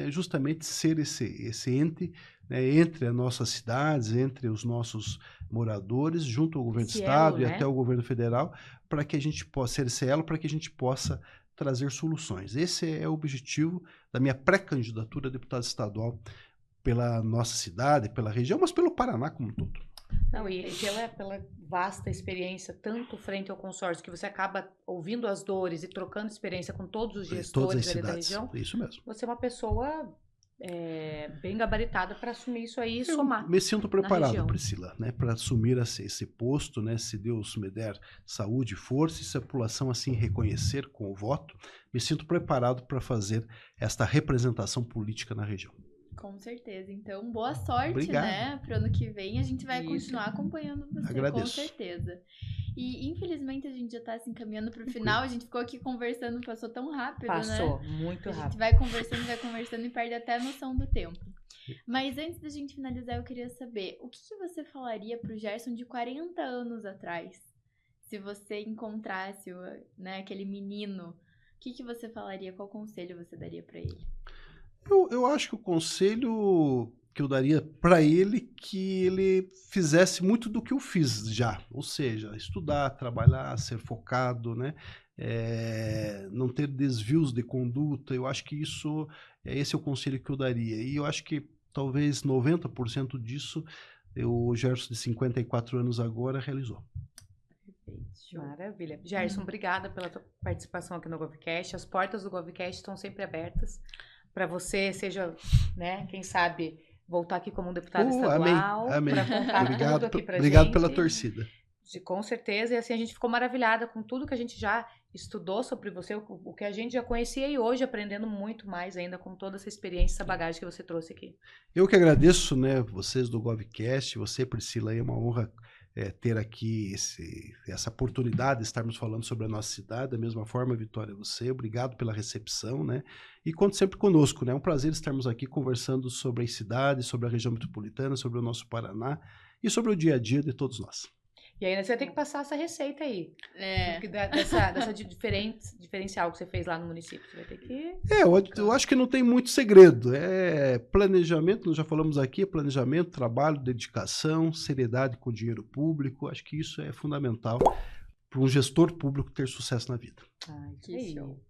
justamente ser esse ente, né, entre as nossas cidades, entre os nossos moradores, junto ao governo do estado, né, e até o governo federal, para que a gente possa ser esse elo, para que a gente possa trazer soluções. Esse é o objetivo da minha pré-candidatura a deputado estadual pela nossa cidade, pela região, mas pelo Paraná como um todo. Não, e pela vasta experiência, tanto frente ao consórcio, que você acaba ouvindo as dores e trocando experiência com todos os gestores ali da região. Isso mesmo. Você é uma pessoa bem gabaritada para assumir isso aí e somar. Me sinto preparado, Priscila, né, para assumir esse posto, né, se Deus me der saúde e força, e se a população assim reconhecer com o voto, me sinto preparado para fazer esta representação política na região. Com certeza. Então, boa sorte, Obrigado. Né? Para o ano que vem a gente vai continuar acompanhando você, Agradeço. Com certeza. E, infelizmente, a gente já está se encaminhando para o final. A gente ficou aqui conversando, passou tão rápido, Passou, né? muito rápido. A gente vai conversando e perde até a noção do tempo. Mas antes da gente finalizar, eu queria saber, o que você falaria para o Gerson de 40 anos atrás? Se você encontrasse, né, aquele menino, o que você falaria? Qual conselho você daria para ele? Eu acho que o conselho que eu daria para ele que ele fizesse muito do que eu fiz já, ou seja, estudar, trabalhar, ser focado, né? Não ter desvios de conduta. Eu acho que esse é o conselho que eu daria. E eu acho que talvez 90% disso o Gerson, de 54 anos agora, realizou. Maravilha. Gerson, obrigada pela tua participação aqui no GovCast. As portas do GovCast estão sempre abertas para você, seja, né, quem sabe, voltar aqui como um deputado estadual. Amém. Para contar obrigado, tudo aqui pra obrigado gente. Pela torcida. Com certeza, e assim a gente ficou maravilhada com tudo que a gente já estudou sobre você, o que a gente já conhecia, e hoje aprendendo muito mais ainda com toda essa experiência, essa bagagem que você trouxe aqui. Eu que agradeço, né, vocês do GovCast, você, Priscila, é uma honra ter aqui essa oportunidade de estarmos falando sobre a nossa cidade. Da mesma forma, Vitória, você, obrigado pela recepção, né? E conte sempre conosco, né? É um prazer estarmos aqui conversando sobre a cidade, sobre a região metropolitana, sobre o nosso Paraná e sobre o dia a dia de todos nós. E aí você vai ter que passar essa receita aí. É. Dessa diferencial que você fez lá no município. Você vai ter que... Eu acho que não tem muito segredo. É planejamento, nós já falamos aqui, planejamento, trabalho, dedicação, seriedade com o dinheiro público. Acho que isso é fundamental para um gestor público ter sucesso na vida. Ai, Que show.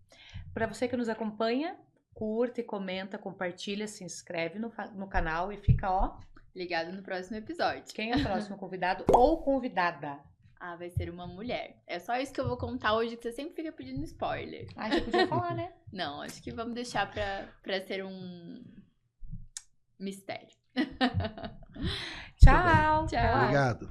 Para você que nos acompanha, curta e comenta, compartilha, se inscreve no canal e fica, ó... Ligado no próximo episódio. Quem é o próximo convidado ou convidada? Ah, vai ser uma mulher. É só isso que eu vou contar hoje, que você sempre fica pedindo spoiler. Ah, você podia falar, né? Não, acho que vamos deixar pra ser um mistério. Tchau! Tchau. Obrigado.